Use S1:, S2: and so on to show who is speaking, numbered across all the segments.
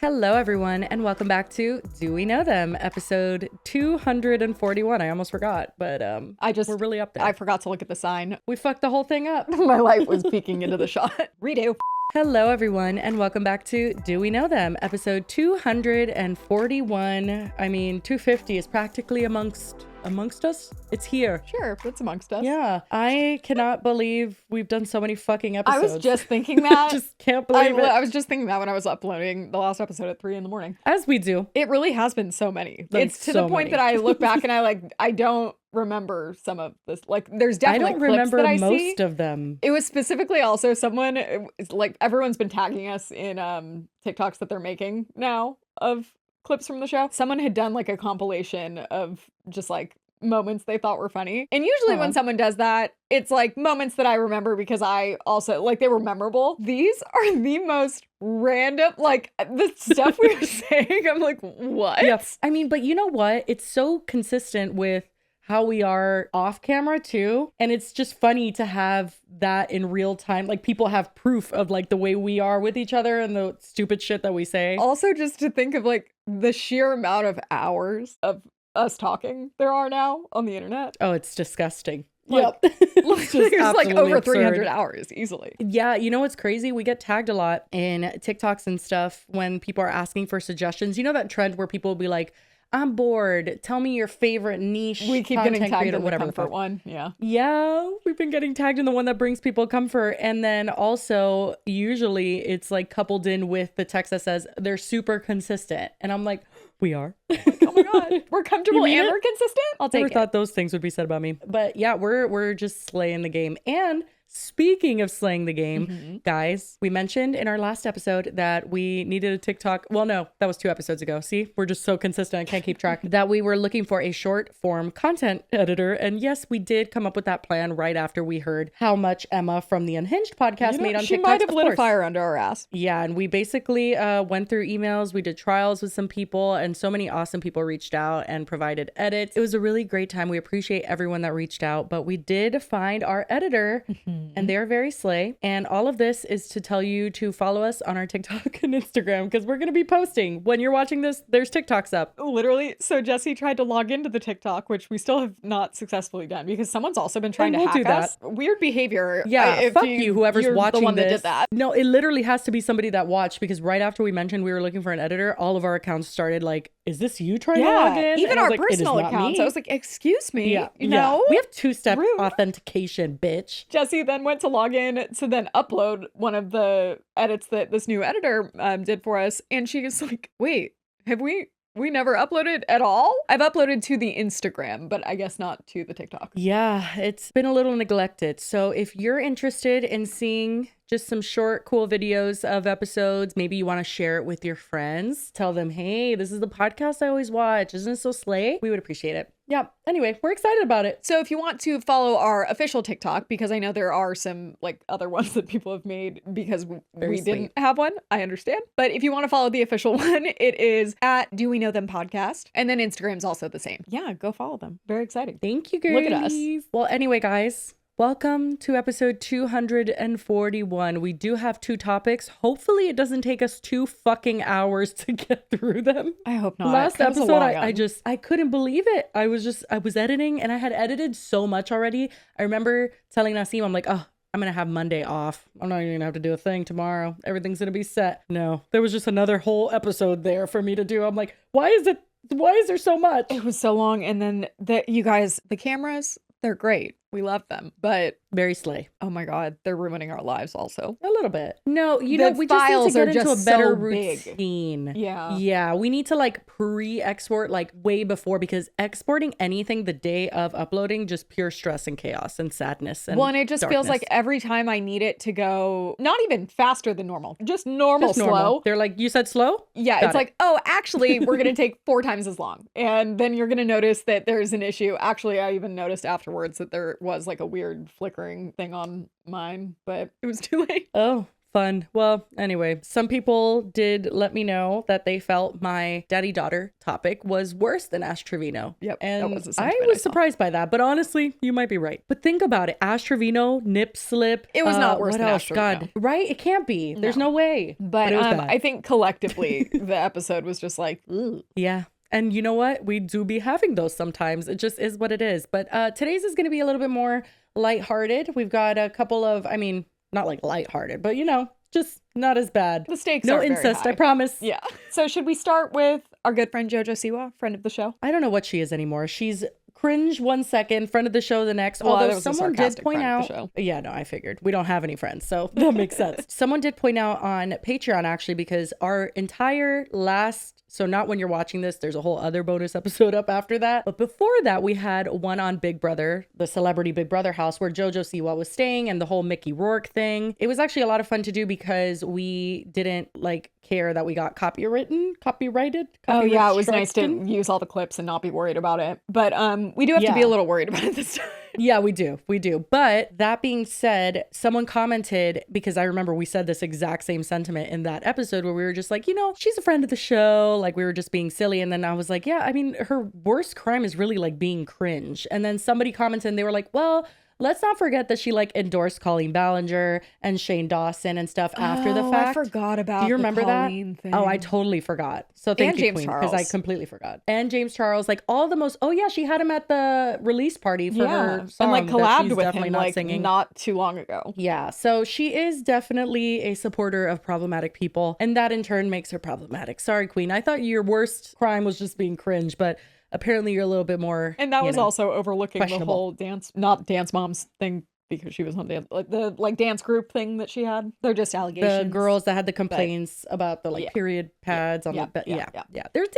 S1: Hello, everyone, and welcome back to Do We Know Them, episode 241. I almost forgot, but we're really up there.
S2: I forgot to look at the sign.
S1: We fucked the whole thing up.
S2: My light was peeking into the shot. Redo.
S1: Hello, everyone, and welcome back to Do We Know Them, episode 241. I mean, 250 is practically amongst us. It's here.
S2: Sure, it's amongst us.
S1: Yeah, I cannot believe we've done so many fucking episodes.
S2: I was just thinking that.
S1: Just can't believe it.
S2: I was just thinking that when I was uploading the last episode at 3 a.m.
S1: As we do.
S2: It really has been so many.
S1: Like,
S2: it's to
S1: so
S2: the point
S1: many.
S2: that I look back and I don't remember some of this. Like, there's
S1: I
S2: definitely
S1: don't
S2: clips
S1: remember
S2: that I
S1: most
S2: see.
S1: of them.
S2: It was specifically also someone, like, everyone's been tagging us in TikToks that they're making now of clips from the show. Someone had done like a compilation of just like moments they thought were funny. And usually when someone does that, it's like moments that I remember because I also, like, they were memorable. These are the most random, like, the stuff we were saying. I'm like, what?
S1: Yeah. I mean, but you know what? It's so consistent with how we are off camera too. And it's just funny to have that in real time. Like, people have proof of like the way we are with each other and the stupid shit that we say.
S2: Also, just to think of like the sheer amount of hours of us talking there are now on the internet.
S1: Oh, it's disgusting.
S2: Like,
S1: It's just
S2: it's like over
S1: absolutely
S2: 300
S1: absurd.
S2: hours easily.
S1: Yeah, you know what's crazy? We get tagged a lot in TikToks and stuff when people are asking for suggestions. You know that trend where people will be like, I'm bored. Tell me your favorite niche
S2: We keep
S1: content
S2: getting tagged
S1: creator,
S2: in the
S1: whatever
S2: comfort
S1: fuck.
S2: one. Yeah.
S1: Yeah, we've been getting tagged in the one that brings people comfort. And then also, usually it's like coupled in with the text that says they're super consistent. And I'm like, we are.
S2: Oh my God. We're comfortable
S1: You mean
S2: and
S1: it?
S2: we're consistent. I'll take
S1: Never
S2: it.
S1: thought those things would be said about me. But yeah, we're just slaying the game. And speaking of slaying the game, guys, we mentioned in our last episode that we needed a TikTok. Well, no, that was 2 episodes ago. See, we're just so consistent. I can't keep track. That we were looking for a short form content editor. And yes, we did come up with that plan right after we heard how much Emma from the Unhinged podcast made on
S2: she
S1: TikTok.
S2: might have lit a fire under our ass.
S1: Yeah, and we basically went through emails. We did trials with some people, and so many awesome people reached out and provided edits. It was a really great time. We appreciate everyone that reached out, but we did find our editor, and they're very slay. And all of this is to tell you to follow us on our TikTok and Instagram, because we're going to be posting. When you're watching this, there's TikToks up.
S2: Literally. So Jesse tried to log into the TikTok, which we still have not successfully done because someone's also been trying to
S1: we'll
S2: hack
S1: do that.
S2: us. Weird behavior.
S1: Yeah, fuck you, whoever's
S2: you're
S1: watching
S2: the one
S1: this.
S2: that did that.
S1: No, it literally has to be somebody that watched, because right after we mentioned we were looking for an editor, all of our accounts started like, is this you trying to log in?
S2: Even
S1: And I
S2: our
S1: was like, "It is
S2: personal
S1: not
S2: accounts.
S1: me."
S2: I was like, excuse me.
S1: Yeah,
S2: No.
S1: we have 2-step
S2: Rude.
S1: authentication, bitch.
S2: Jesse then went to log in to then upload one of the edits that this new editor did for us. And she was like, wait, have we never uploaded at all? I've uploaded to the Instagram, but I guess not to the TikTok.
S1: Yeah, it's been a little neglected. So if you're interested in seeing just some short, cool videos of episodes, maybe you want to share it with your friends, tell them, hey, this is the podcast I always watch. Isn't it so slay? We would appreciate it. Yeah. Anyway, we're excited about it.
S2: So if you want to follow our official TikTok, because I know there are some like other ones that people have made because we didn't have one, I understand. But if you want to follow the official one, it is at Do We Know Them Podcast. And then Instagram's also the same. Yeah, go follow them. Very exciting.
S1: Thank you, girlies.
S2: Look at us.
S1: Well, anyway, guys, welcome to episode 241. We do have 2 topics. Hopefully it doesn't take us 2 fucking hours to get through them.
S2: I hope not.
S1: Last
S2: That was a
S1: episode,
S2: long one.
S1: I couldn't believe it. I was editing, and I had edited so much already. I remember telling Nasim, I'm like, oh, I'm going to have Monday off. I'm not even going to have to do a thing tomorrow. Everything's going to be set. No, there was just another whole episode there for me to do. I'm like, why is there so much?
S2: It was so long. And then you guys, the cameras, they're great. We love them. But
S1: Very slay.
S2: oh my God, they're ruining our lives also.
S1: A little bit. No,
S2: The
S1: we just need
S2: files
S1: to
S2: are
S1: get into a
S2: just
S1: better
S2: so big.
S1: routine.
S2: Yeah.
S1: Yeah, we need to like pre-export like way before, because exporting anything the day of uploading, just pure stress and chaos and sadness. And
S2: Well, and it just feels like
S1: darkness.
S2: every time I need it to go, not even faster than normal, just normal,
S1: Just
S2: slow.
S1: normal. They're like, you said slow?
S2: Yeah,
S1: Got
S2: it's
S1: it.
S2: like, oh, actually, we're going to take 4 times as long. And then you're going to notice that there's an issue. Actually, I even noticed afterwards that there was like a weird flickering thing on mine, but it was too late.
S1: Oh, Fun. Well, anyway, some people did let me know that they felt my daddy-daughter topic was worse than Ash Trevino.
S2: Yep,
S1: And
S2: that was a
S1: I
S2: sentiment
S1: was
S2: I saw.
S1: surprised by that. But honestly, you might be right. But think about it. Ash Trevino, nip slip.
S2: It was not worse
S1: what
S2: than
S1: else?
S2: Ash Trevino.
S1: God, right? It can't be. There's no way.
S2: But
S1: it was bad.
S2: I think collectively the episode was just like, ugh.
S1: Yeah. And you know what? We do be having those sometimes. It just is what it is. But today's is going to be a little bit more lighthearted. We've got a couple of, I mean, not like lighthearted, but just not as bad.
S2: The stakes
S1: no
S2: aren't very
S1: incest,
S2: high.
S1: I promise.
S2: Yeah. So should we start with our good friend Jojo Siwa, friend of the show?
S1: I don't know what she is anymore. She's cringe one second, friend of the show the next.
S2: Well,
S1: Although
S2: that was a
S1: someone did
S2: sarcastic
S1: point
S2: friend of
S1: out,
S2: the show.
S1: yeah, no, I figured we don't have any friends, so that makes sense. Someone did point out on Patreon actually, because our entire last, so not when you're watching this, there's a whole other bonus episode up after that. But before that, we had one on Big Brother, the celebrity Big Brother house where Jojo Siwa was staying and the whole Mickey Rourke thing. It was actually a lot of fun to do because we didn't care that we got copyrighted.
S2: Oh yeah, it was nice to use all the clips and not be worried about it. But we do have to be a little worried about it this time.
S1: Yeah, we do. But that being said, someone commented, because I remember we said this exact same sentiment in that episode where we were just like, she's a friend of the show. Like we were just being silly. And then I was like, yeah, I mean, her worst crime is really like being cringe. And then somebody commented and they were like, well, let's not forget that she endorsed Colleen Ballinger and Shane Dawson and stuff after the fact.
S2: I forgot about.
S1: Do you remember that?
S2: Thing.
S1: Oh, I totally forgot. So thank you,
S2: James
S1: Queen, because I
S2: Charles.
S1: completely forgot. And James Charles, all the most. Oh yeah, she had him at the release party for her song
S2: and
S1: that
S2: collabed
S1: she's
S2: with
S1: definitely
S2: him
S1: not singing.
S2: not too long ago.
S1: Yeah, so she is definitely a supporter of problematic people, and that in turn makes her problematic. Sorry, Queen. I thought your worst crime was just being cringe, but apparently you're a little bit more.
S2: And that was also overlooking the
S1: questionable.
S2: whole not dance moms thing, because she was on dance, the dance group thing that she had. They're just allegations.
S1: The girls that had the complaints about the period pads on the
S2: yeah.
S1: There's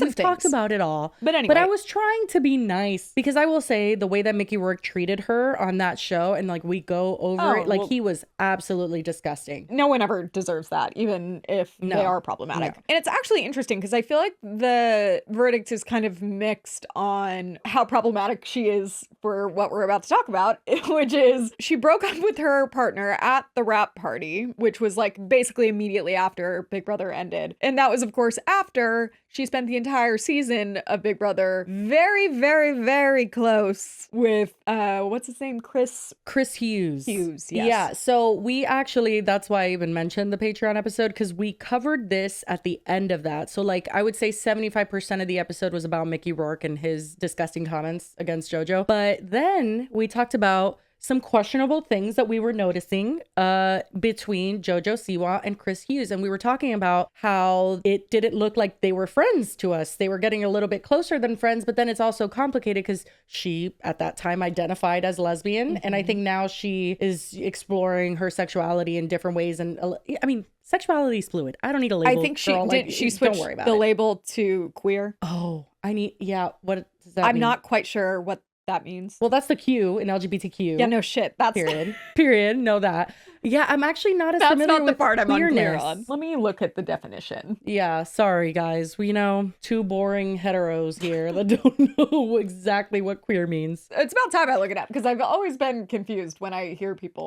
S1: we've talked about it all.
S2: But anyway,
S1: but I was trying to be nice because I will say the way that Mickey Rourke treated her on that show, and we go over it, he was absolutely disgusting.
S2: No one ever deserves that, even if they are problematic. And it's actually interesting because I feel like the verdict is kind of mixed on how problematic she is for what we're about to talk about, which is she broke up with her partner at the wrap party, which was basically immediately after Big Brother ended. And that was, of course, after she spent the entire season of Big Brother very, very, very close with, what's his name? Chris
S1: Hughes.
S2: Yes.
S1: Yeah. So we actually, that's why I even mentioned the Patreon episode, because we covered this at the end of that. So I would say 75% of the episode was about Mickey Rourke and his disgusting comments against JoJo. But then we talked about some questionable things that we were noticing between Jojo Siwa and Chris Hughes. And we were talking about how it didn't look like they were friends to us. They were getting a little bit closer than friends, but then it's also complicated because she, at that time, identified as lesbian. Mm-hmm. And I think now she is exploring her sexuality in different ways. And I mean, sexuality is fluid. I don't need a label.
S2: I think she switched the label to queer.
S1: Oh, what does that mean?
S2: I'm not quite sure what that means.
S1: Well, that's the Q in LGBTQ.
S2: Yeah, no shit. That's
S1: period. Know that. Yeah, I'm actually not as
S2: that's
S1: familiar
S2: not
S1: with
S2: the part I'm
S1: queerness.
S2: unclear on. Let me look at the definition.
S1: Yeah, sorry guys. We two boring heteros here that don't know exactly what queer means.
S2: It's about time I look it up because I've always been confused when I hear people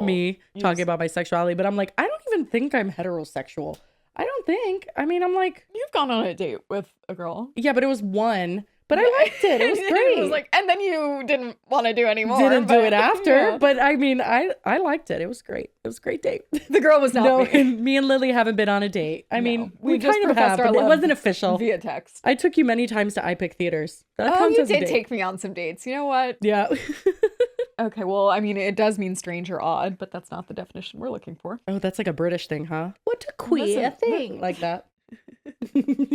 S1: talking about my sexuality, but I'm I don't even think I'm heterosexual. I don't think. I mean, I'm
S2: you've gone on a date with a girl.
S1: Yeah, but it was one. But I liked it. It was great.
S2: It was and then you didn't want to do any more.
S1: Didn't do it after. Yeah. But I mean, I liked it. It was great. It was a great date.
S2: The girl was not me.
S1: Me and Lily haven't been on a date. I mean, we
S2: just
S1: kind of have, but it wasn't official.
S2: Via text.
S1: I took you many times to iPic theaters.
S2: You did take me on some dates. You know what?
S1: Yeah.
S2: Okay, well, I mean, it does mean strange or odd, but that's not the definition we're looking for.
S1: Oh, that's a British thing, huh? What a queer thing. Like that.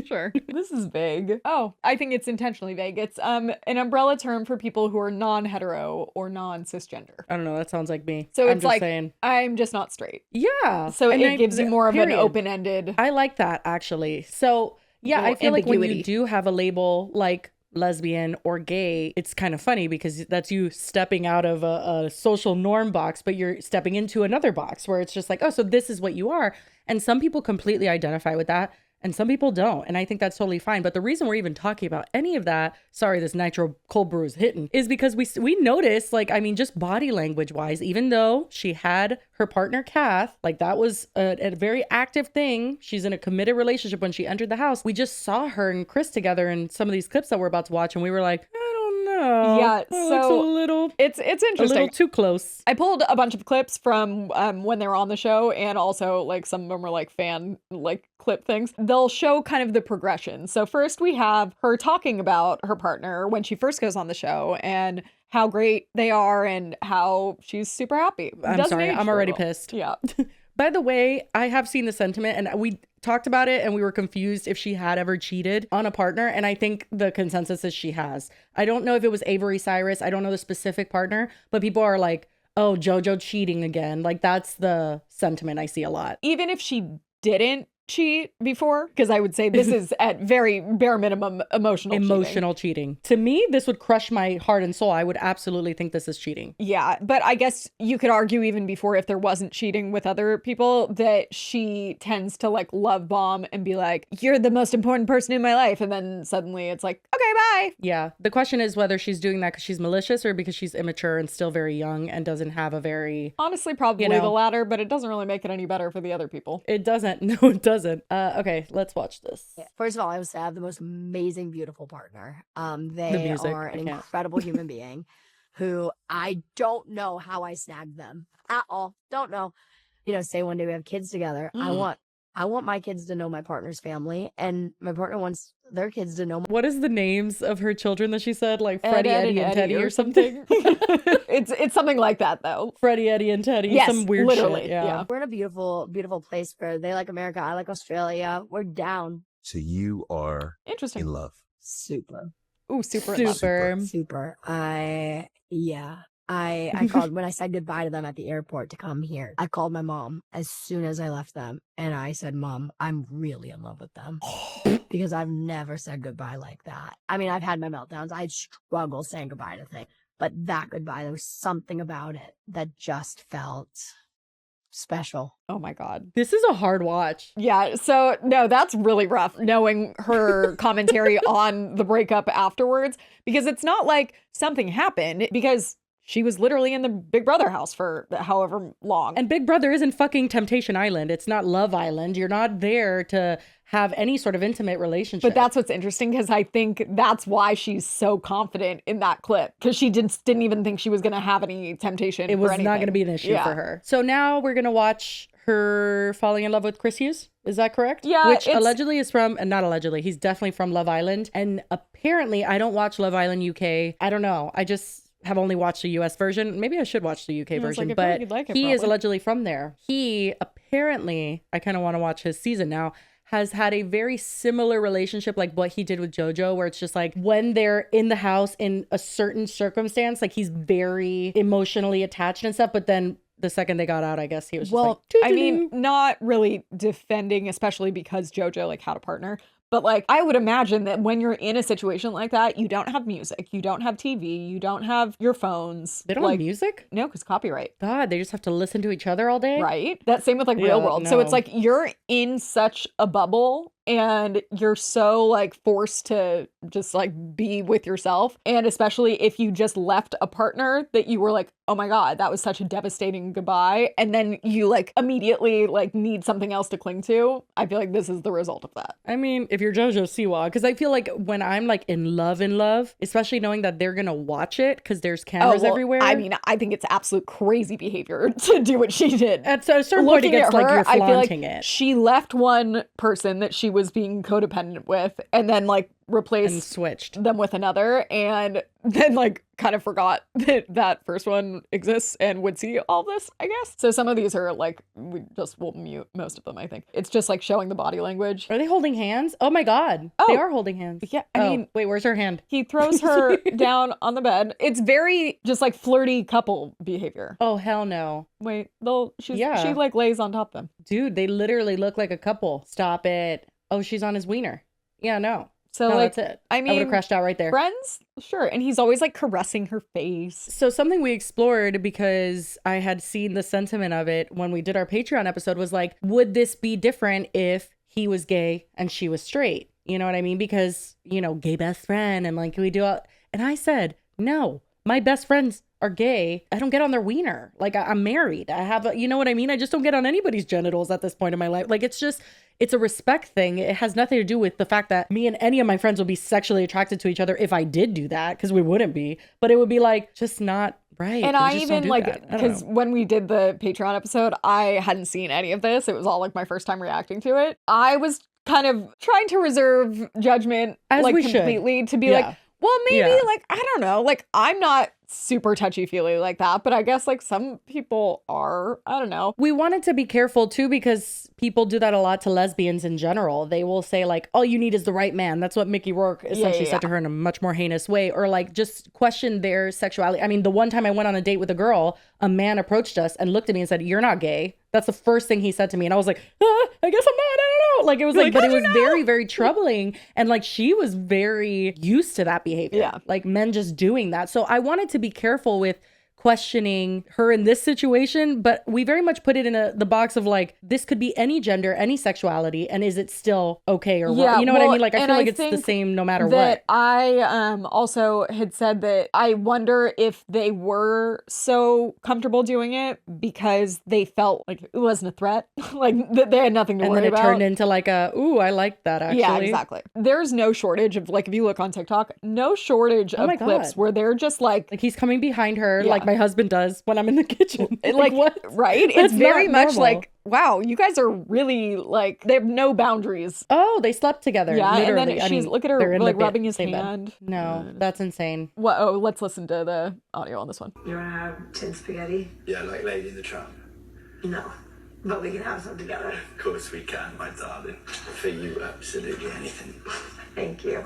S2: Sure. This is vague. Oh, I think it's intentionally vague. It's an umbrella term for people who are non-hetero or non-cisgender.
S1: I don't know. That sounds like me.
S2: So it's
S1: saying.
S2: I'm just not straight.
S1: Yeah.
S2: So it gives you more of an open-ended.
S1: I like that, actually. So yeah, I feel like when you do have a label like lesbian or gay, it's kind of funny because that's you stepping out of a social norm box, but you're stepping into another box where it's just oh, so this is what you are. And some people completely identify with that. and some people don't. And I think that's totally fine. But the reason we're even talking about any of that, sorry, this nitro cold brew is hitting, is because we noticed, like, I mean, just body language wise, even though she had her partner Kath, like that was a very active thing. She's in a committed relationship when she entered the house. We just saw her and Chris together in some of these clips that we're about to watch, and we were like, I don't know.
S2: Yeah,
S1: That
S2: so
S1: looks a little,
S2: it's interesting.
S1: a little too close.
S2: I pulled a bunch of clips from when they were on the show, and also like some of them were like fan like clip things. They'll show kind of the progression. So first we have her talking about her partner when she first goes on the show and how great they are and how she's super happy.
S1: I'm sorry, I'm already pissed.
S2: Yeah.
S1: By the way, I have seen the sentiment, and we talked about it and we were confused if she had ever cheated on a partner. And I think the consensus is she has. I don't know if it was Avery Cyrus. I don't know the specific partner, but people are like, oh, JoJo cheating again. Like that's the sentiment I see a lot.
S2: Even if she didn't cheat before, because I would say this is at very bare minimum emotional
S1: cheating. To me, this would crush my heart and soul. I would absolutely think this is cheating.
S2: Yeah, but I guess you could argue even before, if there wasn't cheating with other people, that she tends to like love bomb and be like, you're the most important person in my life, and then suddenly it's like, okay, bye.
S1: Yeah, the question is whether she's doing that because she's malicious or because she's immature and still very young and doesn't have a very,
S2: honestly, probably the latter, but it doesn't really make it any better for the other people.
S1: It doesn't. No, it doesn't. Okay, let's watch this.
S3: First of all, I would say I have the most amazing, beautiful partner. They are an incredible human being who I don't know how I snagged them at all. Don't know. You know, say one day we have kids together. I want my kids to know my partner's family, and my partner wants their kids to know.
S1: What is the names of her children that she said? Like Freddie, Eddie, and Teddy or something?
S2: It's something like that, though.
S1: Freddie, Eddie, and Teddy.
S2: Yes,
S1: some weird
S2: literally,
S1: shit. Yeah.
S3: We're in a beautiful, beautiful place where they like America. I like Australia. We're down.
S4: So you are
S2: interesting
S4: in love.
S3: Super.
S2: Ooh, super.
S3: Super. I called when I said goodbye to them at the airport to come here. I called my mom as soon as I left them, and I said, Mom, I'm really in love with them. Because I've never said goodbye like that. I mean, I've had my meltdowns. I'd struggle saying goodbye to things. But that goodbye, there was something about it that just felt special.
S2: Oh my God.
S1: This is a hard watch.
S2: Yeah. So no, that's really rough knowing her commentary on the breakup afterwards, because it's not like something happened, because she was literally in the Big Brother house for however long.
S1: And Big Brother isn't fucking Temptation Island. It's not Love Island. You're not there to have any sort of intimate relationship.
S2: But that's what's interesting, because I think that's why she's so confident in that clip, because she didn't even think she was going to have any temptation.
S1: It was not going to be an issue for her. So now we're going to watch her falling in love with Chris Hughes. Is that correct?
S2: Yeah.
S1: Which allegedly is from, and not allegedly, he's definitely from Love Island. And apparently, I don't watch Love Island UK. I don't know. I just have only watched the US version. Maybe I should watch the UK version, but he is allegedly from there. He apparently, I kind of want to watch his season now, has had a very similar relationship like what he did with JoJo, where it's just like when they're in the house in a certain circumstance, like he's very emotionally attached and stuff, but then the second they got out, I guess he was just like,
S2: I mean, not really defending, especially because JoJo like had a partner. But like, I would imagine that when you're in a situation like that, you don't have music, you don't have TV, you don't have your phones.
S1: They don't have music?
S2: No, because copyright.
S1: God, they just have to listen to each other all day?
S2: Right? That same with like Real World. No. So it's like you're in such a bubble and you're so like forced to just like be with yourself. And especially if you just left a partner that you were like, oh my God, that was such a devastating goodbye. And then you like immediately like need something else to cling to. I feel like this is the result of that.
S1: I mean, if you're Jojo Siwa, because I feel like when I'm like in love, especially knowing that they're going to watch it because there's cameras everywhere.
S2: I mean, I think it's absolute crazy behavior to do what she did.
S1: At a certain point, it gets like you're flaunting
S2: I feel like
S1: it.
S2: She left one person that she was being codependent with and then like replaced
S1: and switched
S2: them with another, and then like kind of forgot that that first one exists and would see all this, I guess. So some of these are like, we just will mute most of them, I think. It's just like showing the body language.
S1: Are they holding hands? Oh my God. They are holding hands.
S2: Yeah. I mean,
S1: wait, where's her hand?
S2: He throws her down on the bed. It's very just like flirty couple behavior.
S1: Oh, hell no.
S2: Wait, she like lays on top of them.
S1: Dude, they literally look like a couple. Stop it. Oh, she's on his wiener. Yeah, no.
S2: So
S1: no,
S2: like,
S1: that's it.
S2: I mean,
S1: I would have crashed out right there.
S2: Friends? Sure. And he's always like caressing her face.
S1: So something we explored, because I had seen the sentiment of it when we did our Patreon episode, was like, would this be different if he was gay and she was straight. You know what I mean? Because, you know, gay best friend and like, we do all. And I said, no, my best friends are gay. I don't get on their wiener. Like, I'm married. I have, you know what I mean? I just don't get on anybody's genitals at this point in my life. Like, it's a respect thing. It has nothing to do with the fact that me and any of my friends would be sexually attracted to each other if I did do that, because we wouldn't be. But it would be like, just not right.
S2: And I even like, because when we did the Patreon episode, I hadn't seen any of this. It was all like my first time reacting to it. I was kind of trying to reserve judgment,
S1: as
S2: like
S1: we
S2: completely,
S1: should.
S2: to be
S1: Yeah.
S2: like, well, maybe like, I don't know. Like, I'm not super touchy-feely like that, but I guess like some people are. I don't know.
S1: We wanted to be careful too, because people do that a lot to lesbians in general. They will say like, all you need is the right man. That's what Mickey Rourke essentially said to her in a much more heinous way, or like just question their sexuality. I mean, the one time I went on a date with a girl, a man approached us and looked at me and said, "You're not gay." That's the first thing he said to me. And I was like, I guess I'm not. I don't know. Like, it was like, but it was very, very troubling. And like, she was very used to that behavior.
S2: Yeah.
S1: Like men just doing that. So I wanted to be careful with questioning her in this situation, but we very much put it in the box of like, this could be any gender, any sexuality, and is it still okay or what? You know what I mean? Like, I feel like it's the same no matter what.
S2: I also had said that I wonder if they were so comfortable doing it because they felt like it wasn't a threat, like that they had nothing to worry about.
S1: And then it turned into like ooh, I like that actually.
S2: Yeah, exactly. There's no shortage of, like, if you look on TikTok, no shortage of clips where they're just like
S1: he's coming behind her, like my husband does when I'm in the kitchen.
S2: Like
S1: what?
S2: Right?
S1: That's
S2: it's very
S1: not
S2: much
S1: normal.
S2: like, wow, you guys are really like, they have no boundaries.
S1: Oh, they slept together.
S2: Yeah,
S1: literally.
S2: and then she's, look at her like rubbing his hand.
S1: No, that's insane.
S2: What? Oh, let's listen to the audio on this one.
S4: You want to have tin spaghetti?
S5: Yeah, like Lady in the Tramp.
S4: No, but we can have some together.
S5: Of course we can, my darling. For you, absolutely anything.
S4: Thank you.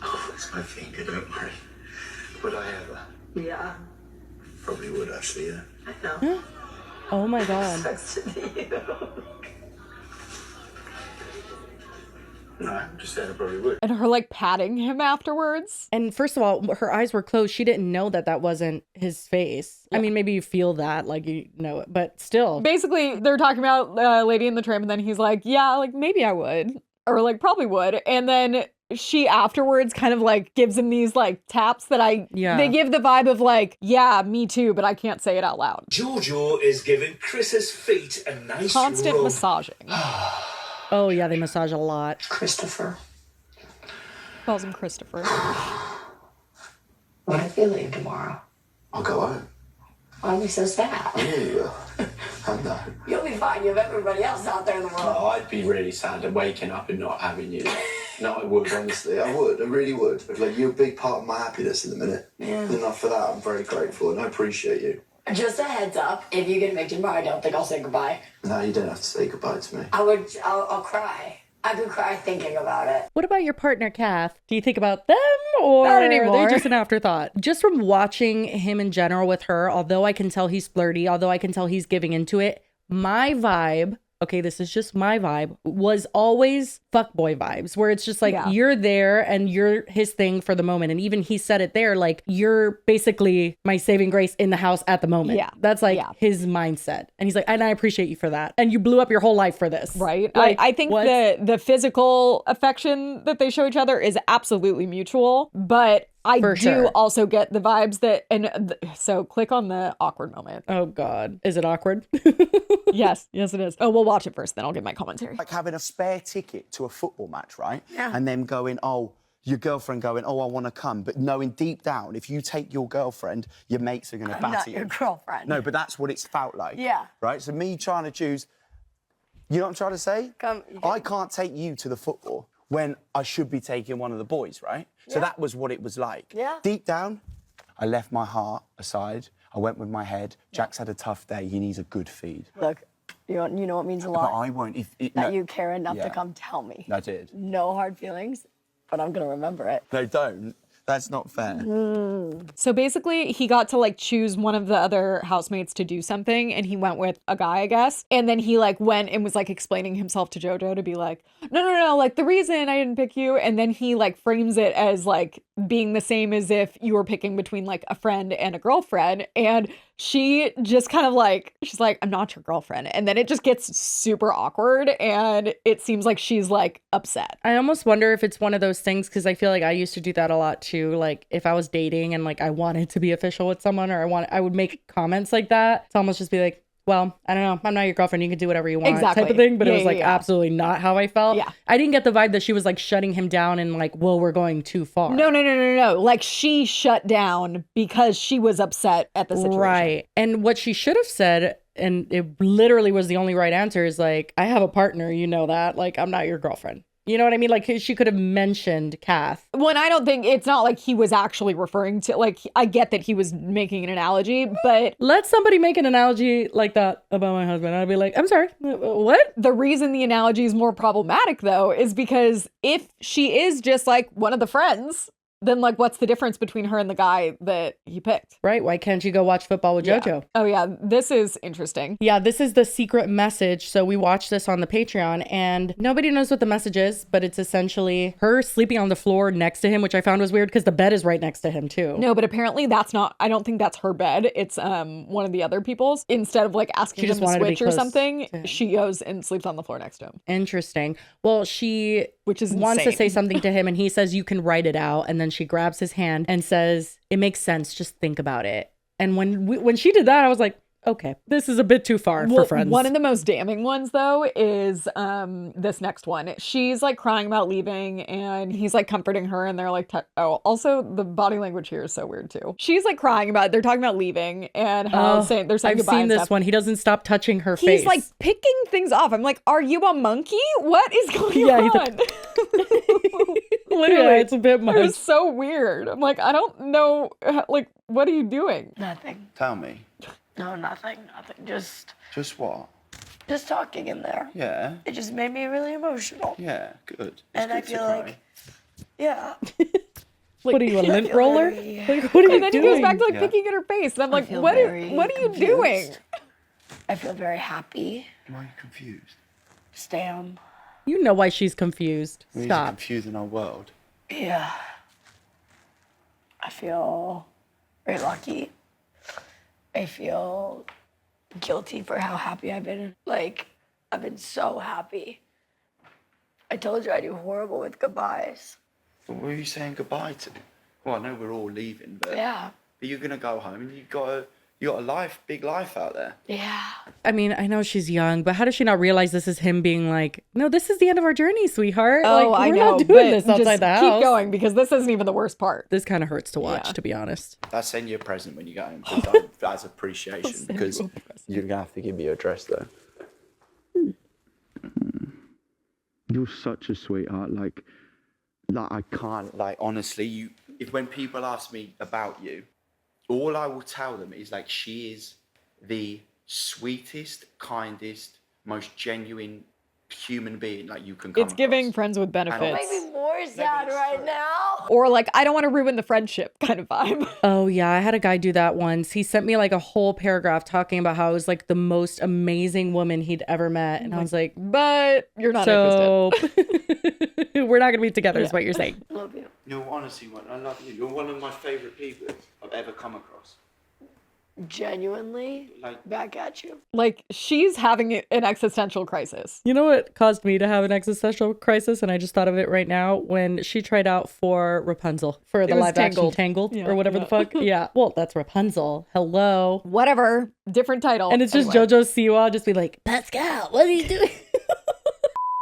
S5: Oh, it's my finger, don't worry. Would I ever?
S4: Yeah,
S5: Probably would, actually, yeah.
S4: I know.
S1: Oh my God.
S4: Sucks to be you.
S5: No, I'm just saying I probably would.
S2: And her like patting him afterwards.
S1: And first of all, her eyes were closed. She didn't know that that wasn't his face. I mean, maybe you feel that, like, you know it, but still.
S2: Basically, they're talking about Lady in the Tramp, and then he's like, yeah, like maybe I would. Or like probably would. And then she afterwards kind of like gives him these like taps that they give the vibe of like, yeah, me too, but I can't say it out loud.
S5: Jojo is giving Chris's feet a nice
S2: Constant
S5: rub.
S2: massaging.
S1: Oh yeah, they massage a lot.
S4: Christopher,
S2: Calls him Christopher.
S4: what if you leave tomorrow?
S5: I'll go home.
S4: Why are we so sad?
S5: Yeah, you will. I know.
S4: You'll be fine. You have everybody else out there in the world.
S5: Oh, I'd be really sad at waking up and not having you. No, I would, honestly. I would. I really would. Like, you're a big part of my happiness in the minute.
S4: Yeah.
S5: And for that, I'm very grateful and I appreciate you.
S4: Just a heads up, if you get evicted tomorrow, I don't think I'll say goodbye.
S5: No, you don't have to say goodbye to me.
S4: I'll cry. I could cry thinking about it.
S1: What about your partner, Kath? Do you think about them, or
S2: Not
S1: are
S2: anymore.
S1: they just an afterthought? Just from watching him in general with her, although I can tell he's flirty, although I can tell he's giving into it, my vibe, okay, this is just my vibe, was always fuckboy vibes, where it's just like, you're there and you're his thing for the moment. And even he said it there, like, you're basically my saving grace in the house at the moment.
S2: Yeah.
S1: That's like his mindset. And he's like, and I appreciate you for that. And you blew up your whole life for this.
S2: Right.
S1: Like,
S2: I think
S1: what?
S2: the physical affection that they show each other is absolutely mutual, but I
S1: For
S2: do
S1: sure.
S2: also get the vibes that, so click on the awkward moment.
S1: Oh God. Is it awkward?
S2: Yes, it is. Oh, we'll watch it first, then I'll give my commentary.
S6: Like having a spare ticket to a football match, right?
S4: Yeah.
S6: And then going, oh, your girlfriend going, oh, I want to come. But knowing deep down, if you take your girlfriend, your mates are going to
S4: I'm
S6: batter
S4: not
S6: you.
S4: your girlfriend.
S6: No, but that's what it's felt like.
S4: Yeah.
S6: Right? So me trying to choose, you know what I'm trying to say?
S4: Come-
S6: I can't take you to the football when I should be taking one of the boys, right? So that was what it was like.
S4: Yeah.
S6: Deep down, I left my heart aside. I went with my head. Jack's had a tough day. He needs a good feed.
S3: Look, you know what means a
S6: But
S3: lot?
S6: I won't.
S3: That you care enough
S6: Yeah.
S3: to come tell me.
S6: I did.
S3: No hard feelings, but I'm gonna remember it.
S6: No, don't. That's not fair.
S2: So basically, he got to like choose one of the other housemates to do something, and he went with a guy, I guess. And then he like went and was like explaining himself to Jojo to be like, no, like the reason I didn't pick you. And then he like frames it as like being the same as if you were picking between like a friend and a girlfriend. And she just kind of like, she's like, I'm not your girlfriend. And then it just gets super awkward. And it seems like she's like upset.
S1: I almost wonder if it's one of those things, because I feel like I used to do that a lot too. Like if I was dating and like I wanted to be official with someone, or I would make comments like that to almost just be like, well, I don't know, I'm not your girlfriend, you can do whatever you want,
S2: Exactly.
S1: type of thing. But
S2: Yeah,
S1: it was like
S2: yeah.
S1: absolutely not how I felt.
S2: Yeah.
S1: I didn't get the vibe that she was like shutting him down and like, well, we're going too far.
S2: No. Like she shut down because she was upset at the situation.
S1: Right. And what she should have said, and it literally was the only right answer, is like, I have a partner, you know that. Like, I'm not your girlfriend. You know what I mean? Like, she could have mentioned Kath.
S2: When I don't think, it's not like he was actually referring to, like, I get that he was making an analogy, but
S1: Let somebody make an analogy like that about my husband. I'd be like, I'm sorry, what?
S2: the reason the analogy is more problematic, though, is because if she is just like one of the friends, then like what's the difference between her and the guy that he picked?
S1: Right? Why can't you go watch football with JoJo?
S2: Oh yeah, this is interesting.
S1: Yeah, this is the secret message. So we watched this on the Patreon and nobody knows what the message is, but it's essentially her sleeping on the floor next to him, which I found was weird because the bed is right next to him too.
S2: No, but apparently that's not, I don't think that's her bed. It's one of the other people's. Instead of like asking
S1: She
S2: him
S1: just
S2: to
S1: wanted to be
S2: switch or
S1: close
S2: something,
S1: to him.
S2: she goes and sleeps on the floor next to him,
S1: Interesting. Well, she
S2: which is
S1: wants to
S2: insane.
S1: say something to him and he says, you can write it out. And then she grabs his hand and says, it makes sense. Just think about it. And when she did that, I was like, okay, this is a bit too far for friends.
S2: One of the most damning ones, though, is this next one. She's like crying about leaving, and he's like comforting her, and they're like, oh, also the body language here is so weird too. She's like crying about, they're talking about leaving and how they're saying
S1: I've
S2: goodbye.
S1: seen
S2: and
S1: this
S2: stuff.
S1: one. He doesn't stop touching her face.
S2: He's like picking things off. I'm like, are you a monkey? What is going
S1: he's
S2: on?
S1: literally, it's a bit
S2: It
S1: much.
S2: was so weird. I'm like, I don't know. Like, what are you doing?
S4: Nothing.
S6: Tell me.
S4: No, nothing. Just
S6: What?
S4: talking in there.
S6: Yeah.
S4: It just made me really emotional.
S6: Yeah, good.
S4: And I feel like, yeah.
S1: What are you, a lint
S4: feel
S1: roller?
S4: very-
S1: Like, what are you
S2: And then he
S1: doing?
S2: goes back to like
S6: Yeah.
S2: picking at her face, and I'm like,
S4: feel
S2: what
S4: very
S2: are you
S4: confused.
S2: doing?
S4: I feel very happy.
S6: Why are you confused?
S4: Stam.
S1: You know why she's confused.
S6: We're
S1: Stop.
S6: confusing our world.
S4: Yeah. I feel very lucky. I feel guilty for how happy I've been. Like, I've been so happy. I told you I do horrible with goodbyes.
S6: But what are you saying goodbye to? Well, I know we're all leaving, but
S4: Yeah.
S6: but you're gonna go home and you got a life, big life out there.
S4: Yeah.
S1: I mean, I know she's young, but how does she not realize this is him being like, no, this is the end of our journey, sweetheart.
S2: Oh,
S1: like,
S2: I
S1: we're
S2: know.
S1: not doing
S2: but
S1: this outside
S2: just
S1: the house.
S2: Keep going, because this isn't even the worst part.
S1: This kind of hurts to watch,
S2: Yeah.
S1: to be honest.
S6: I'll send you a present when you go home as appreciation because you're gonna have to give me your address though. You're such a sweetheart. Like I can't. Like honestly, if when people ask me about you, all I will tell them is like she is the sweetest, kindest, most genuine human being like you can come
S2: It's giving
S6: across.
S2: friends with benefits.
S4: Maybe more sad
S6: it's
S4: right
S6: true.
S4: now.
S2: Or like, I don't want to ruin the friendship kind of vibe.
S1: Oh, yeah. I had a guy do that once. He sent me like a whole paragraph talking about how it was like the most amazing woman he'd ever met. And I was like,
S2: But you're not
S1: so
S2: interested.
S1: we're not going to be together, is what you're saying.
S4: Love you.
S6: You're honestly one. I love you. You're one of my favorite people I've ever come across.
S4: Genuinely
S6: Like-
S4: back at you.
S2: Like, she's having an existential crisis.
S1: You know what caused me to have an existential crisis? And I just thought of it right now when she tried out for Rapunzel for the
S2: was
S1: live action
S2: Tangled.
S1: Tangled
S2: Yeah,
S1: or whatever
S2: yeah.
S1: the fuck. Yeah. Well, that's Rapunzel. Hello.
S2: Whatever. Different title.
S1: And it's just
S2: Anyway.
S1: Jojo Siwa just be like, Pascal, what are you doing?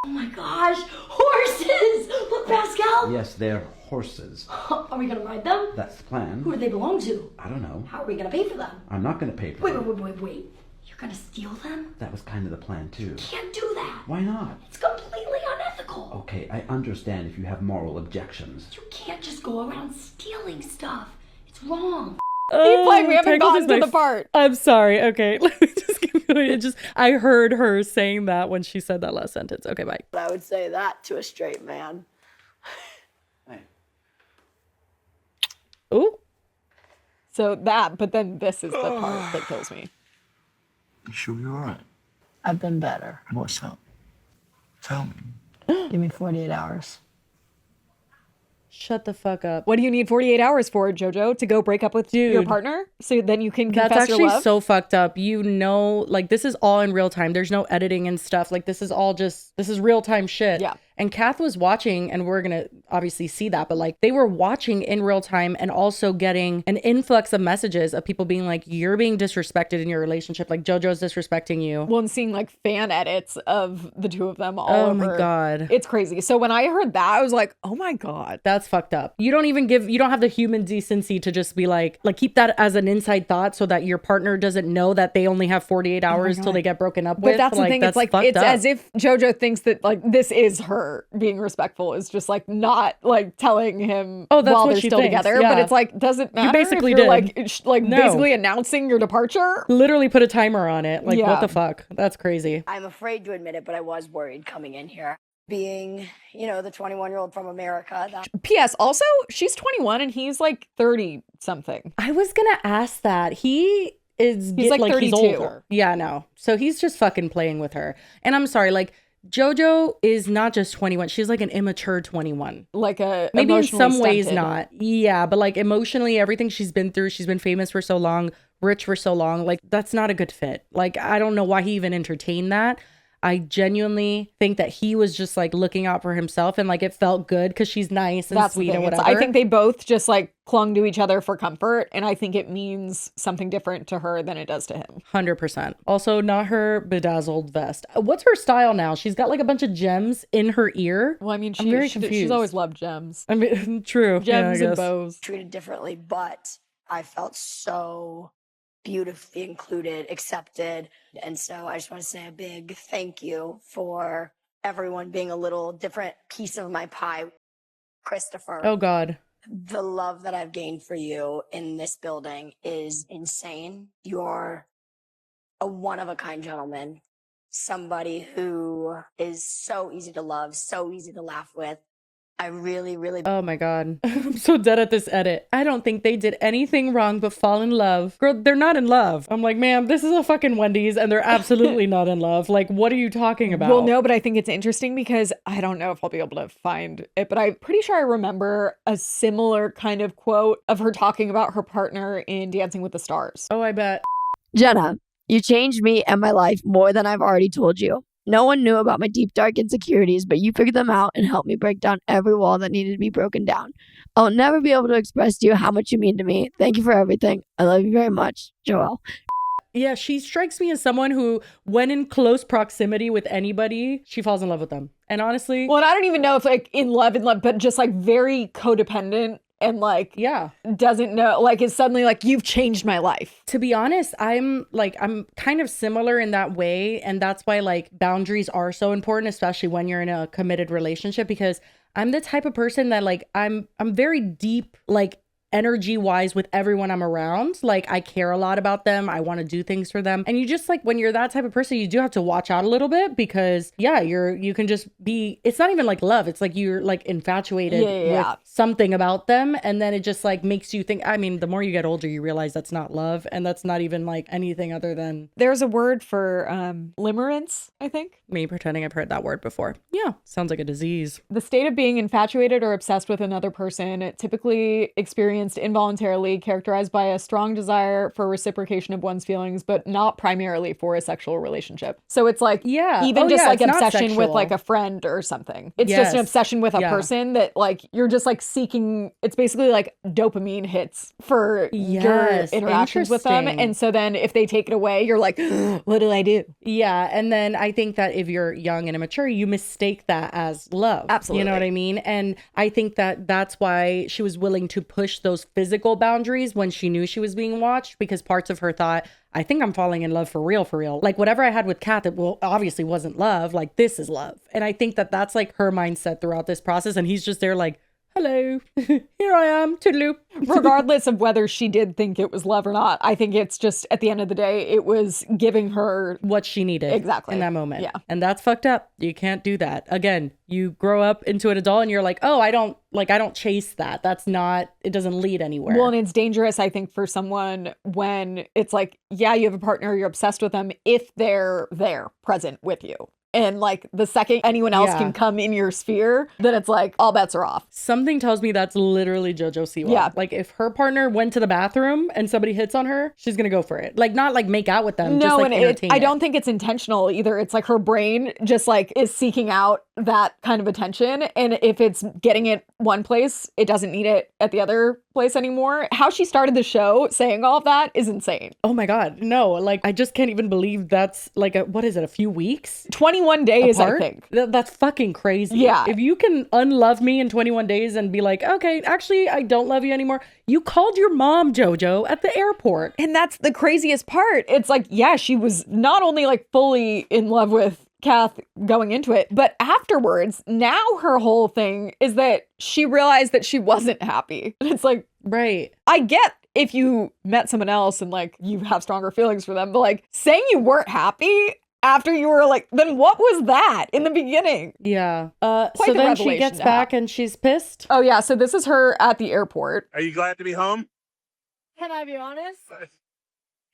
S4: Oh my gosh, horses! Look, Pascal!
S7: Yes, they're horses.
S4: Are we gonna ride them?
S7: That's the plan.
S4: Who do they belong to?
S7: I don't know.
S4: How are we gonna pay for them?
S7: I'm not going to pay for
S4: Wait,
S7: them.
S4: wait. You're gonna steal them?
S7: That was kind of the plan, too.
S4: Can't do that.
S7: Why not?
S4: It's completely unethical.
S7: Okay, I understand if you have moral objections.
S4: You can't just go around stealing stuff. It's wrong.
S2: Keep playing. We haven't
S1: Tangled
S2: gotten
S1: is
S2: to
S1: my
S2: the part.
S1: I'm sorry. Okay. Let me just keep going. It just, I heard her saying that when she said that last sentence. Okay, bye.
S4: But I would say that to a straight man.
S6: Hey.
S1: Ooh.
S2: So that, but then this is the part that kills me.
S5: You sure you're alright?
S3: I've been better.
S5: What's up? Tell me.
S3: Give me 48 hours.
S1: Shut the fuck up.
S2: What do you need 48 hours for, Jojo? To go break up with your
S1: Dude.
S2: partner? So then you can
S1: That's
S2: confess your
S1: actually
S2: love?
S1: so fucked up. You know, like this is all in real time. There's no editing and stuff. Like this is real time shit.
S2: Yeah.
S1: And Kath was watching, and we're gonna obviously see that, but like they were watching in real time and also getting an influx of messages of people being like, you're being disrespected in your relationship. Like JoJo's disrespecting you.
S2: Well, and seeing like fan edits of the two of them all
S1: Oh
S2: over.
S1: my God.
S2: It's crazy. So when I heard that, I was like, oh my God.
S1: That's fucked up. You don't have the human decency to just be like keep that as an inside thought so that your partner doesn't know that they only have 48 hours till they get broken up with.
S2: But that's the thing. It's like,
S1: fucked
S2: it's
S1: up.
S2: as if JoJo thinks that like this is her being respectful, is just like not like telling him
S1: Oh, that's
S2: while
S1: what
S2: they're
S1: she
S2: still
S1: thinks,
S2: together.
S1: yeah.
S2: But it's like, doesn't matter
S1: basically
S2: if you're
S1: did.
S2: like
S1: No.
S2: basically announcing your departure.
S1: Literally put a timer on it. Like,
S2: Yeah.
S1: what the fuck? That's crazy.
S4: I'm afraid to admit it, but I was worried coming in here. Being, the 21-year-old from America.
S2: P.S. Also, she's 21 and he's like 30 something.
S1: I was gonna ask that. He's
S2: like 32.
S1: He's older. Yeah, no. So he's just fucking playing with her. And I'm sorry, like JoJo is not just 21. She's like an immature 21.
S2: Like a
S1: Maybe in
S2: emotionally
S1: some ways
S2: stunted.
S1: not. Yeah, but like emotionally, everything she's been through, she's been famous for so long, rich for so long. Like that's not a good fit. Like I don't know why he even entertained that. I genuinely think that he was just like looking out for himself and like it felt good because she's nice and
S2: That's the
S1: sweet
S2: thing.
S1: and
S2: It's-
S1: whatever.
S2: I think they both just like clung to each other for comfort. And I think it means something different to her than it does to him.
S1: 100%. Also, not her bedazzled vest. What's her style now? She's got like a bunch of gems in her ear.
S2: Well, I mean,
S1: I'm very
S2: she's
S1: confused.
S2: always loved gems.
S1: I mean, true.
S2: Gems
S1: yeah, I
S2: and
S1: guess.
S2: bows.
S4: Treated differently, but I felt so beautifully included, accepted. And so I just want to say a big thank you for everyone being a little different piece of my pie. Christopher,
S1: Oh, God.
S4: the love that I've gained for you in this building is insane. You're a one-of-a-kind gentleman, somebody who is so easy to love, so easy to laugh with. I really, really
S1: Oh my God. I'm so dead at this edit. I don't think they did anything wrong but fall in love. Girl, they're not in love. I'm like, ma'am, this is a fucking Wendy's and they're absolutely not in love. Like, what are you talking about?
S2: Well, no, but I think it's interesting because I don't know if I'll be able to find it, but I'm pretty sure I remember a similar kind of quote of her talking about her partner in Dancing with the Stars.
S1: Oh, I bet.
S3: Jenna, you changed me and my life more than I've already told you. No one knew about my deep, dark insecurities, but you figured them out and helped me break down every wall that needed to be broken down. I'll never be able to express to you how much you mean to me. Thank you for everything. I love you very much, Joelle.
S1: Yeah, she strikes me as someone who, when in close proximity with anybody, she falls in love with them. And honestly,
S2: Well, and I don't even know if like in love, but just like very codependent and like
S1: yeah.
S2: doesn't know, like is suddenly like, you've changed my life.
S1: To be honest, I'm kind of similar in that way. And that's why like boundaries are so important, especially when you're in a committed relationship, because I'm the type of person that like, I'm very deep, like energy wise with everyone I'm around. Like I care a lot about them. I want to do things for them. And you just like, when you're that type of person, you do have to watch out a little bit because yeah, you can just be, it's not even like love. It's like you're like infatuated with something about them. And then it just like makes you think, I mean, the more you get older, you realize that's not love. And that's not even like anything other than
S2: There's a word for limerence, I think.
S1: me pretending I've heard that word before. Yeah. Sounds like a disease.
S2: The state of being infatuated or obsessed with another person, typically experienced involuntarily, characterized by a strong desire for reciprocation of one's feelings, but not primarily for a sexual relationship. So it's like,
S1: Yeah.
S2: even
S1: Oh,
S2: just
S1: yeah,
S2: like
S1: it's not
S2: obsession with
S1: sexual.
S2: like a friend or something. It's just an
S1: Yes.
S2: obsession with a
S1: Yeah.
S2: person that like you're just like seeking. It's basically like dopamine hits for your
S1: Yes.
S2: interactions with them.
S1: Interesting.
S2: And so then if they take it away, you're like, what did I do?
S1: Yeah. And then I think that if you're young and immature, you mistake that as love.
S2: Absolutely.
S1: You know what I mean? And I think that that's why she was willing to push those physical boundaries when she knew she was being watched, because parts of her thought, I think I'm falling in love for real, for real. Like whatever I had with Kat, that obviously wasn't love. Like this is love. And I think that that's like her mindset throughout this process. And he's just there like, hello, here I am, toodaloo.
S2: Regardless of whether she did think it was love or not, I think it's just at the end of the day, it was giving her
S1: What she needed
S2: Exactly.
S1: in that moment.
S2: Yeah.
S1: And that's fucked up. You can't do that. Again, you grow up into an adult and you're like, oh, I don't chase that. That's not, it doesn't lead anywhere.
S2: Well, and it's dangerous, I think, for someone when it's like, yeah, you have a partner, you're obsessed with them if they're there, present with you. and like the second anyone else can come in your sphere, then it's like all bets are off.
S1: Something tells me that's literally Jojo Siwa.
S2: Yeah.
S1: Like if her partner went to the bathroom and somebody hits on her, she's gonna go for it. Like not like make out with them.
S2: No,
S1: just like
S2: and
S1: entertain
S2: I
S1: it.
S2: don't think it's intentional either. It's like her brain just like is seeking out that kind of attention. And if it's getting it one place, it doesn't need it at the other place anymore. How she started the show saying all of that is insane.
S1: Oh my God. No, like I just can't even believe that's like what is it, a few weeks?
S2: 21 days,
S1: apart?
S2: I think.
S1: That's fucking crazy.
S2: Yeah.
S1: If you can unlove me in 21 days and be like, okay, actually, I don't love you anymore. You called your mom, Jojo, at the airport.
S2: And that's the craziest part. It's like, yeah, she was not only like fully in love with Kath going into it, but afterwards, now her whole thing is that she realized that she wasn't happy. And it's like,
S1: right.
S2: I get if you met someone else and like you have stronger feelings for them, but like saying you weren't happy after you were like, then what was that in the beginning?
S1: Yeah.
S2: Quite
S1: So
S2: the
S1: then she
S2: revelation
S1: gets
S2: to
S1: back
S2: have.
S1: and she's pissed.
S2: Oh yeah, so this is her at the airport.
S8: Are you glad to be home?
S3: Can I be honest?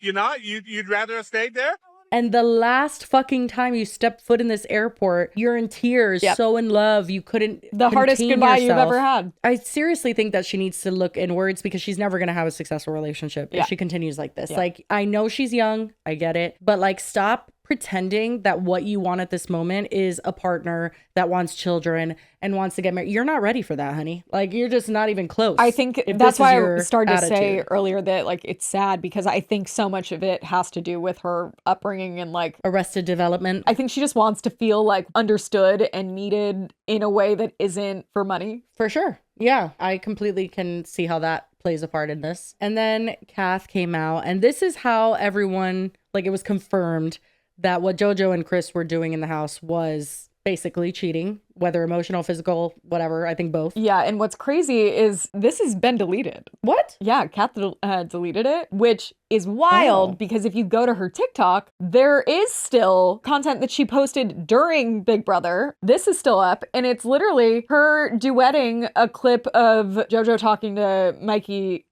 S8: You're not? You'd rather have stayed there?
S1: And the last fucking time you stepped foot in this airport, you're in tears,
S2: Yep.
S1: so in love, you couldn't
S2: The hardest
S1: contain
S2: goodbye you've
S1: yourself.
S2: ever had.
S1: I seriously think that she needs to look inwards because she's never going to have a successful relationship
S2: Yeah.
S1: if she continues like this.
S2: Yeah.
S1: Like, I know she's young, I get it, but like, stop pretending that what you want at this moment is a partner that wants children and wants to get married. You're not ready for that, honey. Like, you're just not even close.
S2: I think
S1: if
S2: that's
S1: this is
S2: why I
S1: your
S2: started to say
S1: attitude.
S2: earlier that like it's sad because I think so much of it has to do with her upbringing and like
S1: Arrested Development.
S2: I think she just wants to feel like understood and needed in a way that isn't for money.
S1: For sure. Yeah, I completely can see how that plays a part in this. And then Kath came out, and this is how everyone, like, it was confirmed that what Jojo and Chris were doing in the house was basically cheating, whether emotional, physical, whatever. I think both.
S2: Yeah, and what's crazy is this has been deleted.
S1: What?
S2: Yeah, Kath deleted it, which is wild
S1: Oh.
S2: because if you go to her TikTok, there is still content that she posted during Big Brother. This is still up, and it's literally her duetting a clip of Jojo talking to Mickey.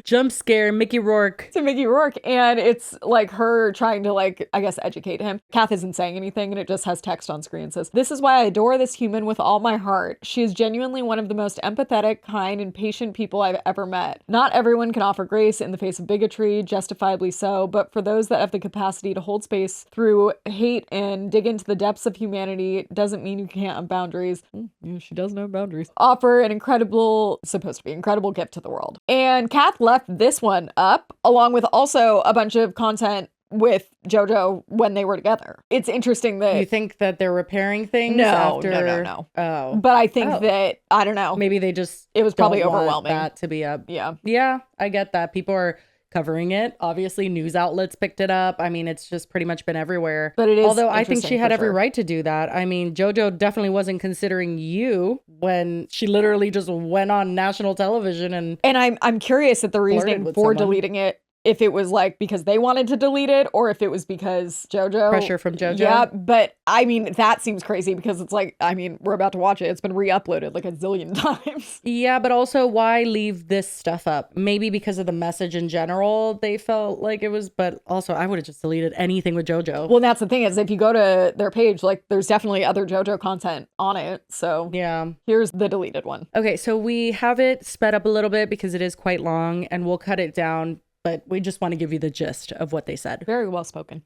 S1: Jump scare, Mickey Rourke.
S2: To Mickey Rourke, and it's like her trying to like, I guess, educate him. Kath isn't saying anything, and it just has text on screen. It says, "This is why I adore this human with all my heart. She is genuinely one of the most empathetic, kind, and patient people I've ever met. Not everyone can offer grace in the face of bigotry, justifiably so, but for those that have the capacity to hold space through hate and dig into the depths of humanity, doesn't mean you can't have boundaries." Yeah, she does know boundaries. "Offer an incredible, supposed to be incredible gift to the world." And Kath left this one up, along with also a bunch of content with Jojo when they were together. It's interesting that
S1: You think that they're repairing things
S2: No,
S1: after?
S2: no.
S1: Oh.
S2: but I think
S1: Oh.
S2: that, I don't know.
S1: Maybe they just
S2: It was probably
S1: don't want
S2: overwhelming.
S1: that to be up.
S2: Yeah.
S1: Yeah, I get that. People are covering it. Obviously, news outlets picked it up. I mean, it's just pretty much been everywhere.
S2: But it is
S1: Although I think
S2: interesting
S1: she had
S2: for
S1: every
S2: sure.
S1: right to do that. I mean, JoJo definitely wasn't considering you when she literally just went on national television and
S2: And I'm curious at the reasoning
S1: with
S2: for
S1: someone.
S2: deleting it, if it was like because they wanted to delete it or if it was because JoJo.
S1: pressure from JoJo.
S2: Yeah, but I mean, that seems crazy because it's like, I mean, we're about to watch it. It's been re-uploaded like a zillion times.
S1: Yeah, but also why leave this stuff up? Maybe because of the message in general, they felt like it was, but also I would have just deleted anything with JoJo.
S2: Well, that's the thing is if you go to their page, like there's definitely other JoJo content on it. So
S1: Yeah.
S2: here's the deleted one.
S1: Okay, so we have it sped up a little bit because it is quite long and we'll cut it down, but we just want to give you the gist of what they said.
S2: Very well spoken.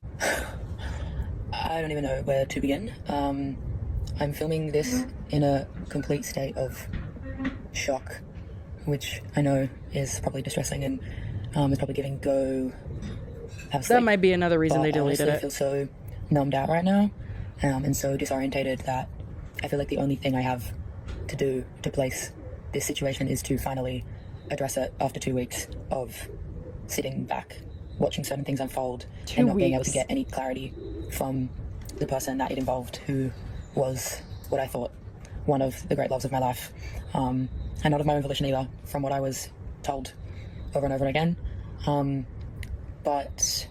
S9: I don't even know where to begin. I'm filming this in a complete state of shock, which I know is probably distressing and is probably giving go have a
S1: That
S9: sleep.
S1: might be another reason
S9: But
S1: they
S9: I
S1: deleted
S9: honestly
S1: it.
S9: feel so numbed out right now and so disorientated that I feel like the only thing I have to do to place this situation is to finally address it after 2 weeks of sitting back, watching certain things unfold,
S2: 2
S9: and not being able to
S2: weeks.
S9: get any clarity from the person that it involved, who was what I thought one of the great loves of my life, and not of my own volition either, from what I was told over and over again. But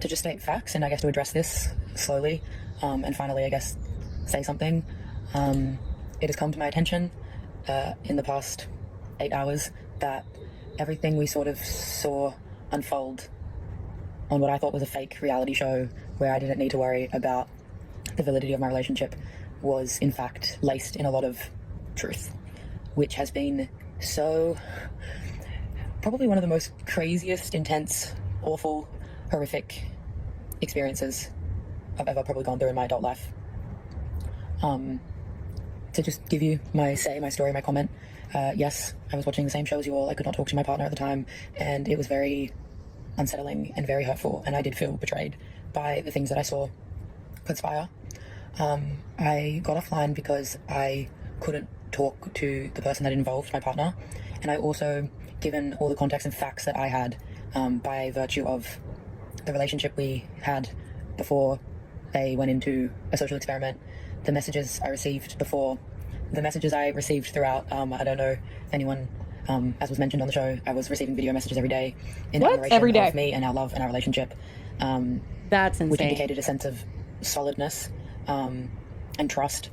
S9: to just state facts and I guess to address this slowly, and finally I guess say something, it has come to my attention in the past 8 hours that everything we sort of saw unfold on what I thought was a fake reality show where I didn't need to worry about the validity of my relationship was in fact laced in a lot of truth, which has been so probably one of the most craziest, intense, awful, horrific experiences I've ever probably gone through in my adult life. To just give you my story, my comment. Yes, I was watching the same show as you all. I could not talk to my partner at the time, and it was very unsettling and very hurtful, and I did feel betrayed by the things that I saw conspire. I got offline because I couldn't talk to the person that involved, my partner, and I also, given all the context and facts that I had by virtue of the relationship we had before they went into a social experiment, the messages I received before, the messages I received throughout, I don't know if anyone, as was mentioned on the show, I was receiving video messages every day in admiration
S2: Every day?
S9: of me and our love and our relationship.
S1: That's insane.
S9: Which indicated a sense of solidness and trust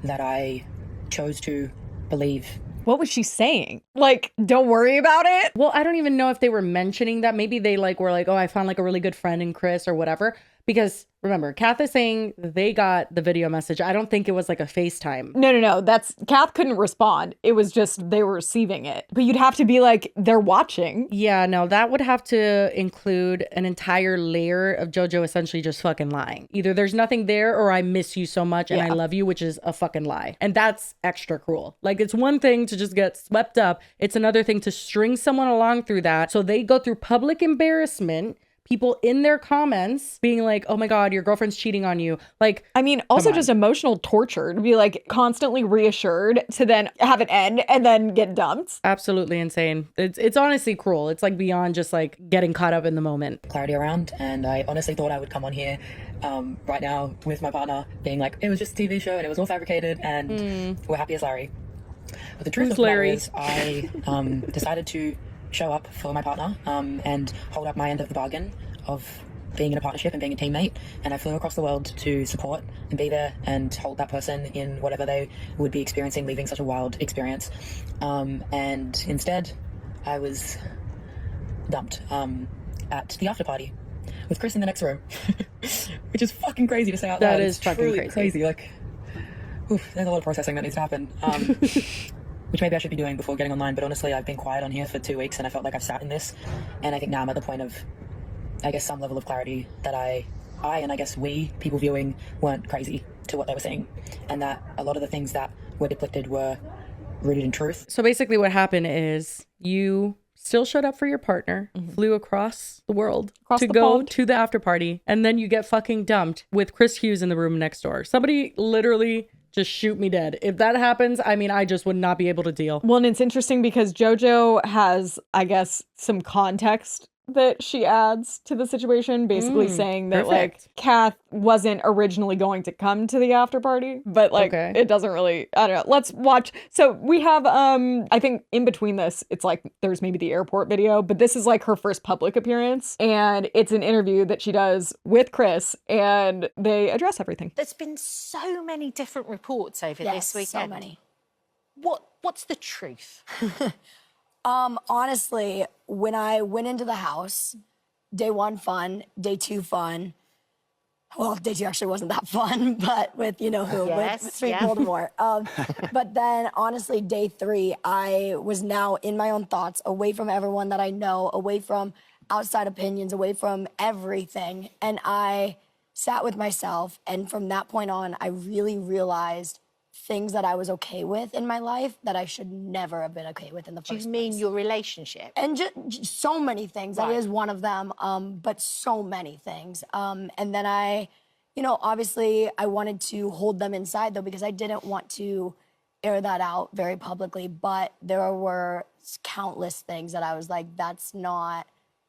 S9: that I chose to believe.
S2: What was she saying? Like, don't worry about it?
S1: Well, I don't even know if they were mentioning that. Maybe they were like, oh, I found like a really good friend in Chris or whatever. Because remember, Kath is saying they got the video message. I don't think it was like a FaceTime.
S2: No. Kath couldn't respond. It was just they were receiving it. But you'd have to be like, they're watching.
S1: Yeah, no, that would have to include an entire layer of Jojo essentially just fucking lying. Either there's nothing there or I miss you so much and I love you, which is a fucking lie. And that's extra cruel. Like, it's one thing to just get swept up. It's another thing to string someone along through that. So they go through public embarrassment, people in their comments being like, oh my God, your girlfriend's cheating on you. Like,
S2: I mean, also just emotional torture to be like constantly reassured to then have it end and then get dumped.
S1: Absolutely insane. It's honestly cruel. It's like beyond just like getting caught up in the moment.
S9: Clarity around, and I honestly thought I would come on here right now with my partner being like, it was just a TV show and it was all fabricated and we're happy as Larry. But the truth of the matter is I decided to show up for my partner and hold up my end of the bargain of being in a partnership and being a teammate, and I flew across the world to support and be there and hold that person in whatever they would be experiencing, leaving such a wild experience. And instead I was dumped at the after party with Chris in the next room, which is fucking crazy to say out loud.
S1: That is fucking crazy.
S9: Like, oof, there's a lot of processing that needs to happen. Which maybe I should be doing before getting online, but honestly, I've been quiet on here for 2 weeks and I felt like I've sat in this, and I think now I'm at the point of, I guess, some level of clarity that I and I guess we, people viewing, weren't crazy to what they were saying, and that a lot of the things that were depicted were rooted in truth.
S1: So basically what happened is you still showed up for your partner, flew across the world to go to the after party, and then you get fucking dumped with Chris Hughes in the room next door. Somebody literally just shoot me dead. If that happens, I mean, I just would not be able to deal.
S2: Well, and it's interesting because Jojo has, I guess, some context that she adds to the situation, basically saying that like Kath wasn't originally going to come to the after party, but like it doesn't really, I don't know. Let's watch. So we have I think in between this, it's like there's maybe the airport video, but this is like her first public appearance, and it's an interview that she does with Chris, and they address everything.
S10: There's been so many different reports over this weekend.
S4: So many.
S10: What's the truth?
S4: Honestly, when I went into the house, day one fun, day two fun. Well, day two actually wasn't that fun, but with you know who, with Voldemort. But then honestly, day three, I was now in my own thoughts, away from everyone that I know, away from outside opinions, away from everything. And I sat with myself, and from that point on, I really realized things that I was okay with in my life that I should never have been okay with in the first place.
S10: Do you mean your relationship?
S4: And just so many things. That is one of them, but so many things. And then I, you know, obviously I wanted to hold them inside though, because I didn't want to air that out very publicly, but there were countless things that I was like, that's not,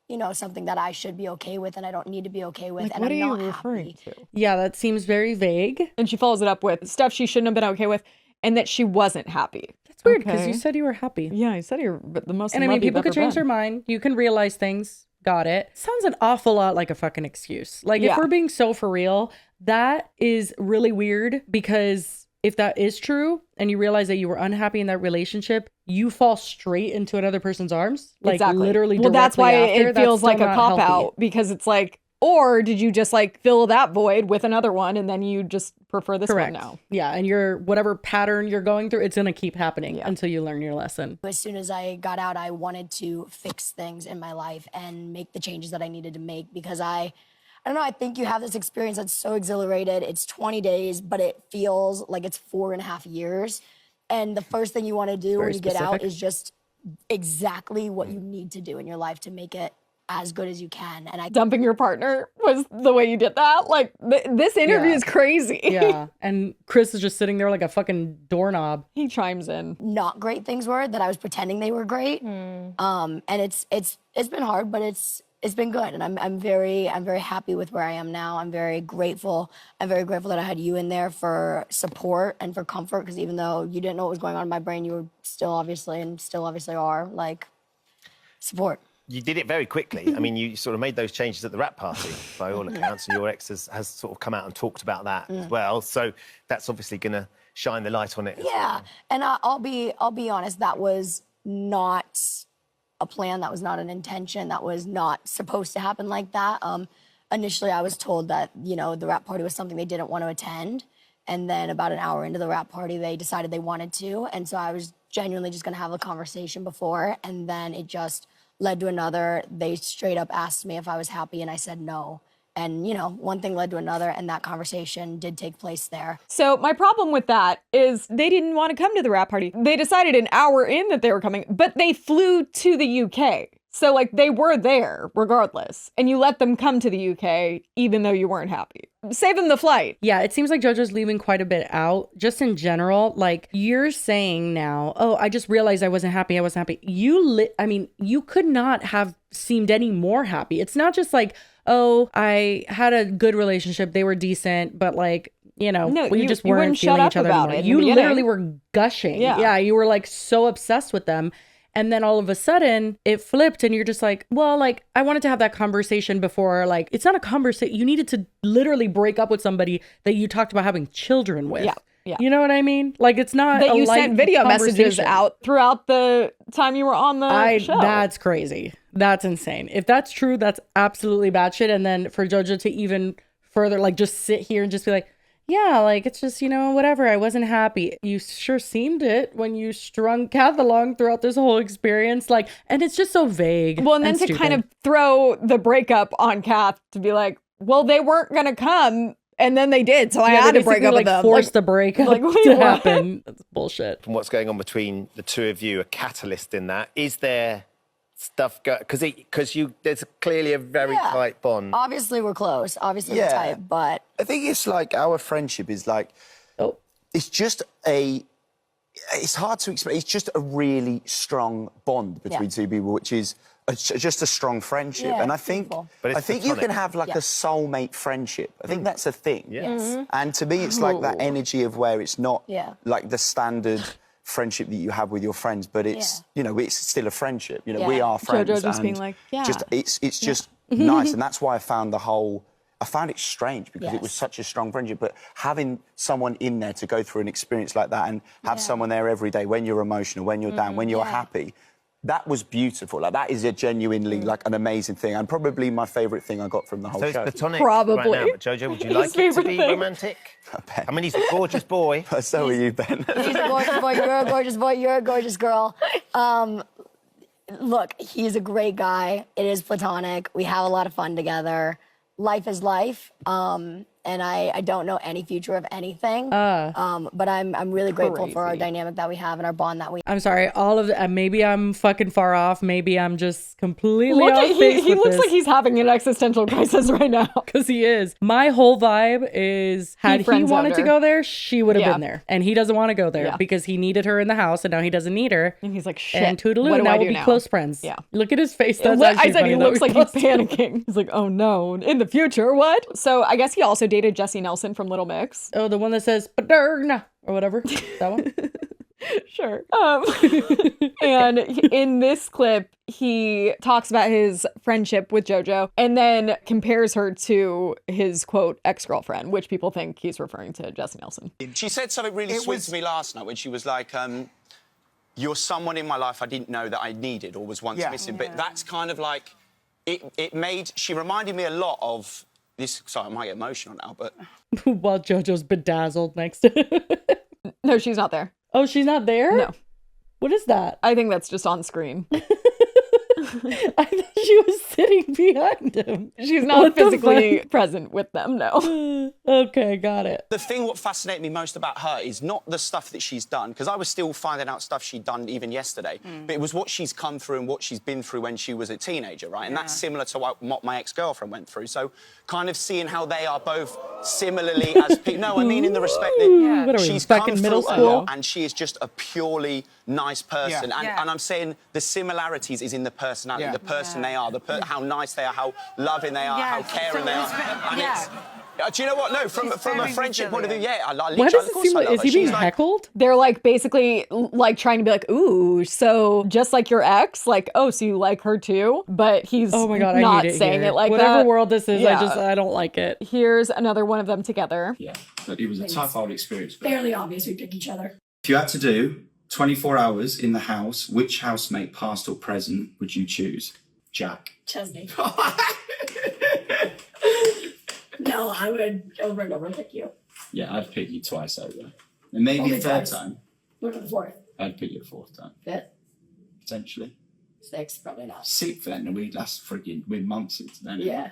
S4: you know, something that I should be okay with and I don't need to be okay with.
S2: Like,
S4: and
S2: what
S4: I'm
S2: are you
S4: not
S2: referring
S4: happy.
S2: to?
S1: Yeah, that seems very vague.
S2: And she follows it up with stuff she shouldn't have been okay with and that she wasn't happy.
S1: That's weird because you said you were happy.
S2: Yeah, I said you're the most.
S1: And I mean, people could change their mind. You can realize things. Got it. Sounds an awful lot like a fucking excuse. Like if we're being so for real, that is really weird, because if that is true and you realize that you were unhappy in that relationship, you fall straight into another person's arms. Like literally.
S2: Well, that's why
S1: after.
S2: it feels like a
S1: not
S2: cop
S1: healthy.
S2: out, because it's like Or did you just like fill that void with another one and then you just prefer this
S1: Correct.
S2: one now?
S1: Yeah, and whatever pattern you're going through, it's going to keep happening until you learn your lesson.
S3: As soon as I got out, I wanted to fix things in my life and make the changes that I needed to make because I don't know, I think you have this experience that's so exhilarated. It's 20 days, but it feels like it's 4.5 years. And the first thing you want to do when you get out is just exactly what you need to do in your life to make it as good as you can. And
S2: Dumping your partner was the way you did that. Like this interview is crazy.
S1: Yeah, and Chris is just sitting there like a fucking doorknob.
S2: He chimes in.
S3: Not great things were that I was pretending they were great. And it's been hard, but it's been good. And I'm very happy with where I am now. I'm very grateful. I'm very grateful that I had you in there for support and for comfort. Because even though you didn't know what was going on in my brain, you were still obviously are like support.
S11: You did it very quickly. I mean, you sort of made those changes at the wrap party, by all accounts, and your ex has sort of come out and talked about that as well. So that's obviously going to shine the light on it.
S3: Yeah, and I'll be honest. That was not a plan. That was not an intention. That was not supposed to happen like that. Initially, I was told that the wrap party was something they didn't want to attend, and then about an hour into the wrap party, they decided they wanted to, and so I was genuinely just going to have a conversation before, and then it just led to another. They straight up asked me if I was happy, and I said no. And, one thing led to another, and that conversation did take place there.
S2: So my problem with that is they didn't want to come to the wrap party. They decided an hour in that they were coming, but they flew to the UK. So, like, they were there regardless. And you let them come to the UK even though you weren't happy. Save them the flight.
S1: Yeah, it seems like JoJo's leaving quite a bit out. Just in general, like, you're saying now, oh, I just realized I wasn't happy. You could not have seemed any more happy. It's not just like, oh, I had a good relationship. They were decent, but like, we just weren't feeling each other anymore. You literally were gushing. Yeah, you were like so obsessed with them. And then all of a sudden it flipped and you're just like, well, like I wanted to have that conversation before. Like, it's not a conversation. You needed to literally break up with somebody that you talked about having children with.
S2: Yeah.
S1: You know what I mean? Like, it's not
S2: that
S1: a
S2: you
S1: light
S2: sent video messages
S1: conversation
S2: out throughout the time you were on the show.
S1: That's crazy. That's insane. If that's true, that's absolutely batshit. And then for JoJo to even further, like, just sit here and just be like, yeah, like, it's just, whatever. I wasn't happy. You sure seemed it when you strung Kath along throughout this whole experience. Like, and it's just so vague.
S2: Well, and then to
S1: stupid.
S2: kind of throw the breakup on Kath to be like, well, they weren't going to come. And then they did. So I had to break up with them.
S1: Force the breakup to happen. That's bullshit.
S11: From what's going on between the two of you, a catalyst in that, is there stuff because there's clearly a very tight bond.
S3: Obviously we're close. Obviously we're tight, but
S6: I think it's like our friendship is like, it's just it's hard to explain. It's just a really strong bond between two people, which is just a strong friendship. And I think you can have like a soulmate friendship. I think that's a thing.
S11: Yes.
S6: And to me, it's like that energy of where it's not like the standard friendship that you have with your friends, but it's it's still a friendship. We are friends.
S2: JoJo just being like,
S6: it's just nice, and that's why I found it strange because it was such a strong friendship. But having someone in there to go through an experience like that and have someone there every day when you're emotional, when you're down, when you're happy. That was beautiful. Like, that is a genuinely like an amazing thing, and probably my favourite thing I got from the whole show.
S11: So it's platonic
S2: Probably.
S11: right now, but JoJo, would you like it to be romantic? I mean, he's a gorgeous boy.
S6: So are you, Ben.
S3: he's a gorgeous boy. You're a gorgeous boy. You're a gorgeous girl. Look, he's a great guy. It is platonic. We have a lot of fun together. Life is life. And I don't know any future of anything. But I'm really grateful for our dynamic that we have and our bond that we have.
S1: I'm sorry, all of the, maybe I'm fucking far off. Maybe I'm just completely off base
S2: he
S1: with
S2: looks
S1: this.
S2: like he's having an existential crisis right now.
S1: Because he is. My whole vibe is, had he wanted to go there, she would have been there. And he doesn't want to go there because he needed her in the house and now he doesn't need her.
S2: And he's like, shit,
S1: and toodaloo,
S2: what do
S1: now
S2: I
S1: we'll
S2: do
S1: be
S2: now?
S1: close friends.
S2: Yeah.
S1: Look at his face. That's
S2: I said
S1: funny
S2: he
S1: that
S2: looks
S1: we
S2: like he's
S1: posted.
S2: panicking. He's like, oh no, in the future, what? So I guess he also dated Jessie Nelson from Little Mix.
S1: Oh, the one that says "Paderna" or whatever. That one.
S2: Sure. And in this clip, he talks about his friendship with JoJo and then compares her to his, quote, ex-girlfriend, which people think he's referring to Jessie Nelson.
S6: She said something really sweet to me last night when she was like, you're someone in my life I didn't know that I needed or was once missing. But that's kind of like
S12: She reminded me a lot of this. Sorry, I might get emotional now, but
S1: While JoJo's bedazzled next to
S2: No, she's not there.
S1: Oh, she's not there?
S2: No.
S1: What is that?
S2: I think that's just on screen.
S1: I thought she was sitting behind him.
S2: She's not physically present with them, no.
S1: Okay, got it.
S12: the thing what fascinated me most about her is not the stuff that she's done, because I was still finding out stuff she'd done even yesterday, but it was what she's come through and what she's been through when she was a teenager, right? And that's similar to what my ex-girlfriend went through. So kind of seeing how they are both similarly as people. No, I mean in the respect that
S1: What are we,
S12: she's
S1: back
S12: come
S1: in middle
S12: through a
S1: school?
S12: lot and she is just a purely nice person. And I'm saying the similarities is in the personality, the person they are, how nice they are, how loving they are, how caring they are. And it's, do you know what? No, from a friendship point of view, I literally,
S1: Why does
S12: of
S1: it
S12: course
S1: seem
S12: I
S1: like,
S12: love
S1: is
S12: her.
S1: he being
S12: She's like,
S1: heckled?
S2: They're like basically like trying to be like, ooh, so just like your ex, like, oh, so you like her too? But he's
S1: Oh my God, I
S2: not
S1: hate it
S2: saying
S1: here.
S2: it like
S1: Whatever
S2: that.
S1: world this is,
S2: Yeah.
S1: I don't like it.
S2: Here's another one of them together.
S13: Yeah, but it was a tough old experience.
S4: Fairly obvious we pick each other.
S13: If you had to do 24 hours in the house, which housemate, past or present, would you choose? Jack.
S4: Chesney. No, I would over and over pick you.
S13: Yeah, I'd pick you twice over. And maybe
S4: Only
S13: a third
S4: twice.
S13: time.
S4: What about the fourth?
S13: I'd pick you a fourth time.
S4: Fifth?
S13: Potentially.
S4: Sixth? Probably not.
S13: Sixth then, and we'd last we'd months into then.
S4: Yeah.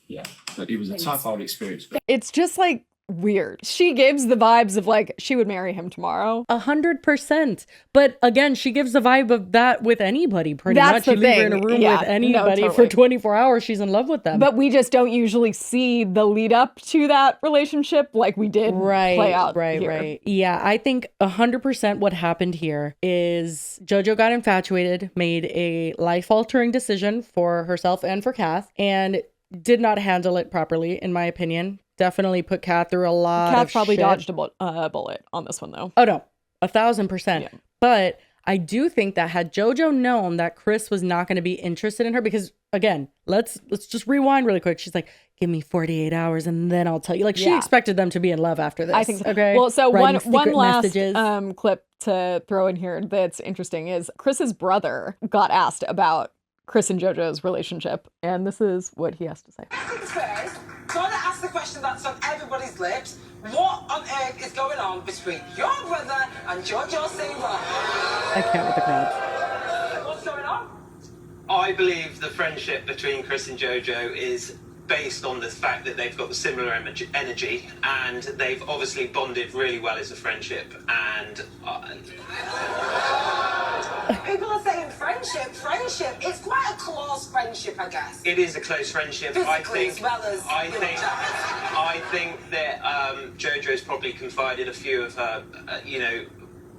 S13: Yeah, but it was a tough old experience.
S2: It's just like weird. She gives the vibes of like she would marry him tomorrow.
S1: 100%. But again, she gives the vibe of that with anybody pretty
S2: That's
S1: much. You
S2: the
S1: leave her in a
S2: thing.
S1: room
S2: Yeah,
S1: with
S2: no,
S1: anybody for
S2: totally.
S1: 24 hours, she's in love with them.
S2: But we just don't usually see the lead up to that relationship like we did play out here.
S1: Right. Yeah, I think 100% what happened here is JoJo got infatuated, made a life-altering decision for herself and for Kath, and did not handle it properly, in my opinion. Definitely put Kath through a lot
S2: Kath
S1: of
S2: probably
S1: shit.
S2: dodged a bullet on this one though.
S1: Oh no, 1,000%.
S2: Yeah.
S1: But I do think that had JoJo known that Chris was not going to be interested in her, because again, let's just rewind really quick. She's like, give me 48 hours and then I'll tell you. Like she
S2: Yeah.
S1: expected them to be in love after this.
S2: I think so.
S1: Okay.
S2: Well, so
S1: Writing
S2: one
S1: secret
S2: last
S1: messages.
S2: clip to throw in here that's interesting is Chris's brother got asked about Chris and JoJo's relationship, and this is what he has to say.
S14: First, gonna ask the question that's on everybody's lips. What on earth is going on between your brother and Jojo Siwa?
S1: I can't with the crowd.
S14: What's going on?
S15: I believe the friendship between Chris and Jojo is based on the fact that they've got the similar energy and they've obviously bonded really well as a friendship. And
S14: People are saying friendship. It's quite a close friendship, I guess.
S15: it is a close friendship.
S14: Physically as well as
S15: I think that Jojo's probably confided a few of her,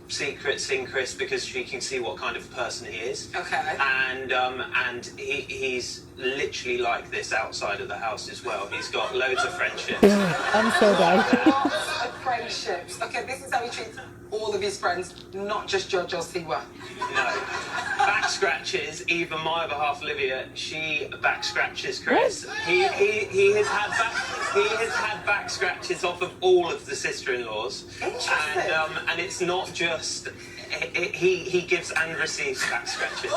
S15: secrets in Chris because she can see what kind of person he is.
S14: Okay.
S15: And he's literally like this outside of the house as well. He's got loads of friendships.
S1: I'm so done.
S14: Lots of friendships. Okay, this is how he treats all of his friends, not just Jojo Siwa.
S15: No. Back scratches, even my other half, Olivia, she back scratches Chris. He has had back scratches off of all of the sister-in-laws.
S14: Interesting.
S15: And it's not just he gives and receives back scratches.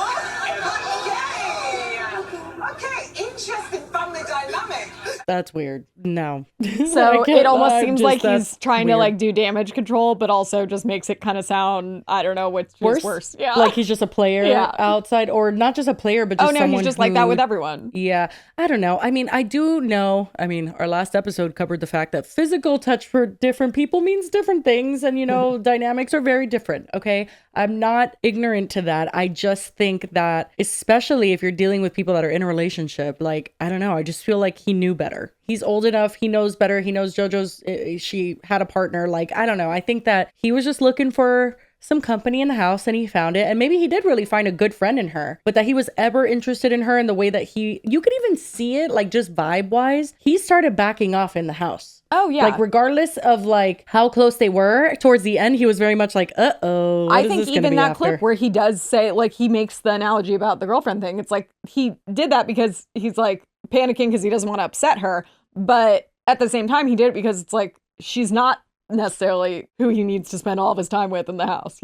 S14: Okay, interesting family dynamic.
S1: That's weird. No.
S2: So it almost seems like
S1: that's
S2: he's trying to
S1: weird.
S2: like do damage control, but also just makes it kind of sound, I don't know, which is worse. Yeah.
S1: Like he's just a player
S2: Yeah.
S1: outside, or not just a player, but just
S2: Oh no,
S1: someone
S2: he's just like that
S1: who-
S2: with everyone.
S1: Yeah, I don't know. I mean, I do know. I mean, our last episode covered the fact that physical touch for different people means different things, and dynamics are very different. Okay, I'm not ignorant to that. I just think that, especially if you're dealing with people that are in a relationship, like I don't know. I just feel like he knew better. He's old enough. He knows better. He knows JoJo's. She had a partner. Like I don't know. I think that he was just looking for some company in the house and he found it. And maybe he did really find a good friend in her, but that he was ever interested in her in the way that you could even see it, like just vibe wise, he started backing off in the house.
S2: Oh yeah.
S1: Like regardless of like how close they were towards the end, he was very much like, uh-oh.
S2: I think even that clip where he does say, like, he makes the analogy about the girlfriend thing. It's like he did that because he's like panicking because he doesn't want to upset her. But at the same time, he did it because it's like she's not necessarily who he needs to spend all of his time with in the house,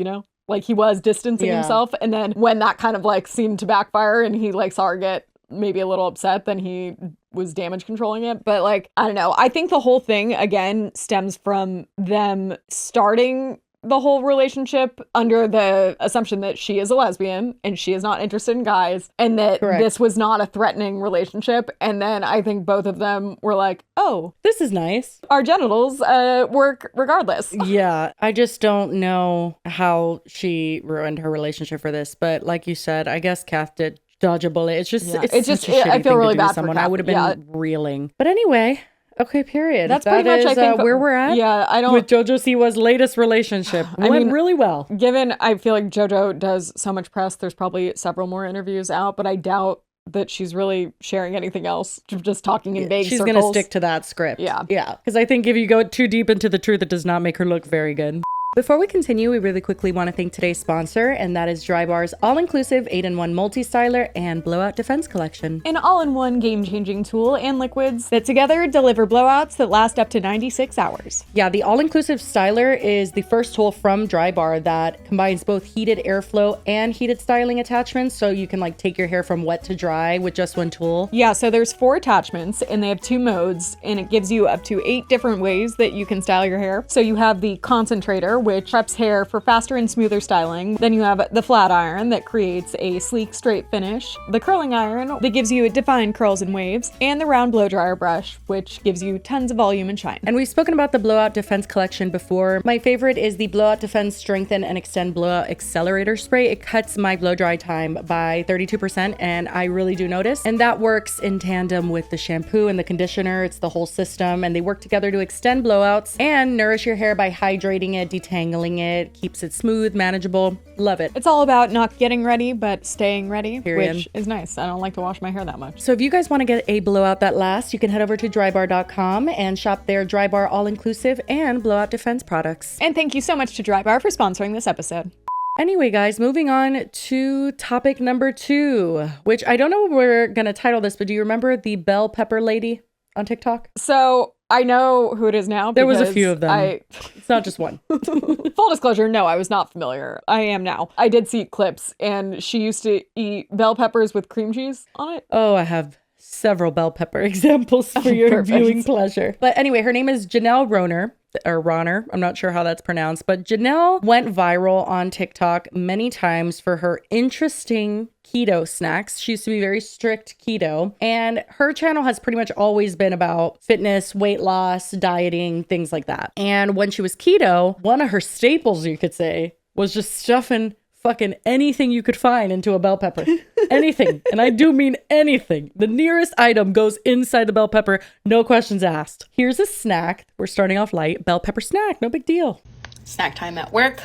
S2: Like he was distancing
S1: Yeah.
S2: himself. And then when that kind of like seemed to backfire and he like saw her get maybe a little upset than he was damage controlling it. But like, I don't know. I think the whole thing, again, stems from them starting the whole relationship under the assumption that she is a lesbian and she is not interested in guys, and that this was not a threatening relationship. And then I think both of them were like, oh,
S1: this is nice.
S2: Our genitals work regardless.
S1: Yeah, I just don't know how she ruined her relationship for this. But like you said, I guess Kath did dodge a bullet. It's just, it's just, I feel really bad for someone. I would have been reeling. But anyway. Okay, period.
S2: That's pretty much, I think,
S1: where we're at.
S2: Yeah, I don't.
S1: With Jojo Siwa's latest relationship. Went really well.
S2: Given, I feel like Jojo does so much press, there's probably several more interviews out, but I doubt that she's really sharing anything else, just talking in vague
S1: circles.
S2: She's
S1: going to stick to that script.
S2: Yeah.
S1: Yeah. Because I think if you go too deep into the truth, it does not make her look very good. Before we continue, we really quickly want to thank today's sponsor, and that is Drybar's all-inclusive 8-in-1 multi-styler and blowout defense collection.
S2: An all-in-one game-changing tool and liquids that together deliver blowouts that last up to 96 hours.
S1: Yeah, the all-inclusive styler is the first tool from Drybar that combines both heated airflow and heated styling attachments, so you can like take your hair from wet to dry with just one tool.
S2: Yeah, so there's 4 attachments, and they have 2 modes, and it gives you up to 8 different ways that you can style your hair. So you have the concentrator, which preps hair for faster and smoother styling. Then you have the flat iron that creates a sleek, straight finish, the curling iron that gives you defined curls and waves, and the round blow dryer brush, which gives you tons of volume and shine.
S1: And we've spoken about the Blowout Defense collection before. My favorite is the Blowout Defense Strengthen and Extend Blowout Accelerator Spray. It cuts my blow dry time by 32%, and I really do notice. And that works in tandem with the shampoo and the conditioner. It's the whole system, and they work together to extend blowouts and nourish your hair by hydrating it, detangling it, keeps it smooth, manageable. Love it.
S2: It's all about not getting ready, but staying ready,
S1: Period.
S2: which is nice. I don't like to wash my hair that much.
S1: So if you guys want to get a blowout that lasts, you can head over to drybar.com and shop their Drybar all-inclusive and blowout defense products.
S2: And thank you so much to Drybar for sponsoring this episode.
S1: Anyway, guys, moving on to topic number 2, which I don't know what we're going to title this, but do you remember the bell pepper lady on TikTok?
S2: So I know who it is now.
S1: There was a few of them. It's not just one.
S2: Full disclosure, no, I was not familiar. I am now. I did see clips, and she used to eat bell peppers with cream cheese on it.
S1: Oh, I have several bell pepper examples for your viewing pleasure. But anyway, her name is Janelle Roner. Or Ronner, I'm not sure how that's pronounced, but Janelle went viral on TikTok many times for her interesting keto snacks. She used to be very strict keto, and her channel has pretty much always been about fitness, weight loss, dieting, things like that. And when she was keto, one of her staples, you could say, was just stuffing fucking anything you could find into a bell pepper. Anything. And I do mean anything. The nearest item goes inside the bell pepper. No questions asked. Here's a snack. We're starting off light. Bell pepper snack. No big deal.
S16: Snack time at work.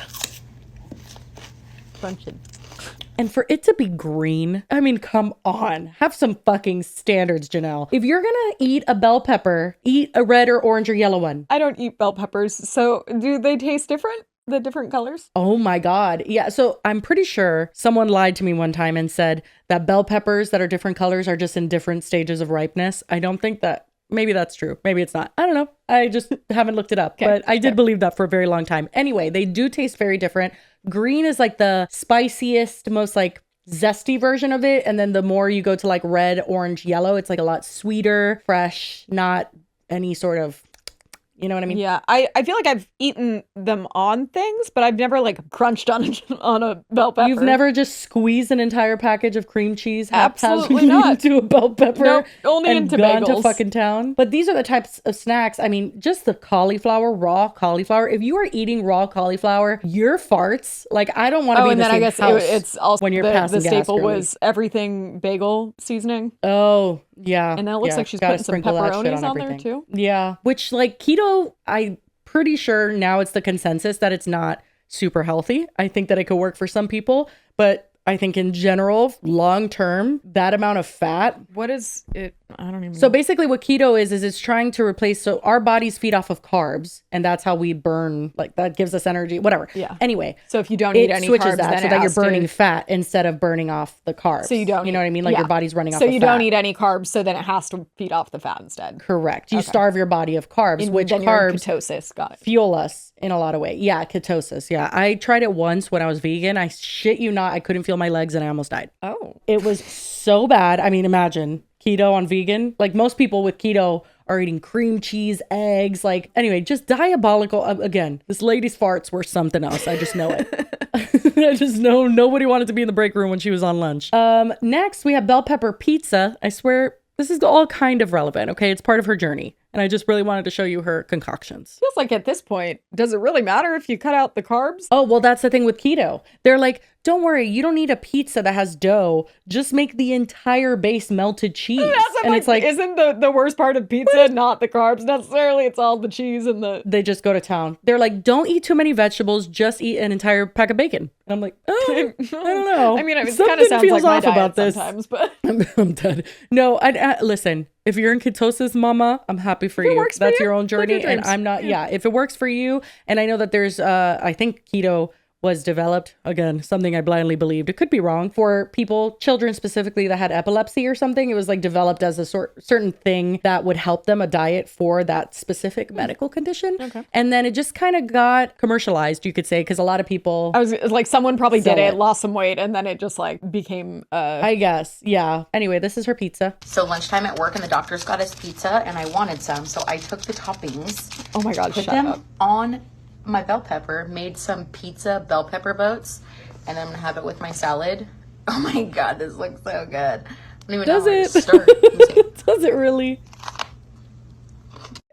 S2: Bunching.
S1: And for it to be green, I mean, come on. Have some fucking standards, Janelle. If you're gonna eat a bell pepper, eat a red or orange or yellow one.
S2: I don't eat bell peppers, so do they taste different? The different colors?
S1: Oh my God. Yeah. So I'm pretty sure someone lied to me one time and said that bell peppers that are different colors are just in different stages of ripeness. I don't think that. Maybe that's true. Maybe it's not. I don't know. I just haven't looked it up. Okay, but I did believe that for a very long time. Anyway, they do taste very different. Green is like the spiciest, most like zesty version of it. And then the more you go to like red, orange, yellow, it's like a lot sweeter, fresh, not any sort of, you know what I mean?
S2: Yeah, I feel like I've eaten them on things, but I've never like crunched on a bell pepper.
S1: You've never just squeezed an entire package of cream cheese
S2: Absolutely not.
S1: into a bell pepper?
S2: Nope, only
S1: and
S2: into
S1: gone
S2: bagels.
S1: to fucking town. But these are the types of snacks. I mean, just the cauliflower, raw cauliflower. If you are eating raw cauliflower, your farts, like I don't want to be in the same house.
S2: I guess it's also
S1: when you're passing
S2: the
S1: gas
S2: staple
S1: early.
S2: was everything bagel seasoning.
S1: Oh, yeah.
S2: And then it looks like she's putting some pepperonis on there too.
S1: Yeah, which like keto, I'm pretty sure now it's the consensus that it's not super healthy. I think that it could work for some people, but I think in general, long term, that amount of fat.
S2: What is it? I don't even know.
S1: So basically what keto is it's trying to replace, so our bodies feed off of carbs and that's how we burn, like that gives us energy, whatever.
S2: Yeah.
S1: Anyway.
S2: So if you don't eat any
S1: switches
S2: carbs,
S1: that
S2: then
S1: so
S2: it
S1: that you're
S2: has to-
S1: burning fat instead of burning off the carbs.
S2: So you don't,
S1: you know what I mean? Like your body's running off
S2: So
S1: of
S2: you
S1: fat.
S2: don't eat any carbs, so then it has to feed off the fat instead.
S1: Correct. You starve your body of carbs, which
S2: then you're in
S1: carbs
S2: ketosis. Got it.
S1: fuel us in a lot of ways. Yeah, ketosis. Yeah. I tried it once when I was vegan. I shit you not, I couldn't feel my legs and I almost died.
S2: Oh.
S1: It was so bad. I mean, imagine keto on vegan. Like most people with keto are eating cream cheese, eggs. Like, anyway, just diabolical. Again, this lady's farts were something else. I just know it. I just know nobody wanted to be in the break room when she was on lunch. Next, we have bell pepper pizza. I swear this is all kind of relevant, okay? It's part of her journey. And I just really wanted to show you her concoctions.
S2: Feels like at this point, does it really matter if you cut out the carbs?
S1: Oh, well, that's the thing with keto. They're like, don't worry, you don't need a pizza that has dough. Just make the entire base melted cheese.
S2: And it's like, isn't the worst part of pizza not the carbs necessarily? It's all the cheese and the...
S1: They just go to town. They're like, don't eat too many vegetables. Just eat an entire pack of bacon. And I'm like, oh, I don't know.
S2: I mean, it
S1: Something
S2: kind of sounds
S1: feels
S2: like my
S1: off
S2: diet
S1: about this.
S2: sometimes, but...
S1: I'm dead. No, listen, if you're in ketosis, mama, I'm happy for you. That's your own journey. And I'm not, yeah, if it works for you. And I know that there's, I think keto was developed, again, something I blindly believed, it could be wrong, for people, children specifically that had epilepsy or something. It was like developed as a certain thing that would help them, a diet for that specific medical condition. Okay. And then it just kind of got commercialized, you could say, because a lot of people...
S2: I was like, someone probably did it, lost some weight, and then it just like became...
S1: I guess, yeah. Anyway, this is her pizza.
S16: So lunchtime at work and the doctors got us pizza and I wanted some. So I took the toppings.
S2: Oh my God,
S16: put them on my bell pepper, made some pizza bell pepper boats, and I'm gonna have it with my salad. Oh my God, this looks so good. I don't even know where to start.
S1: Does it really?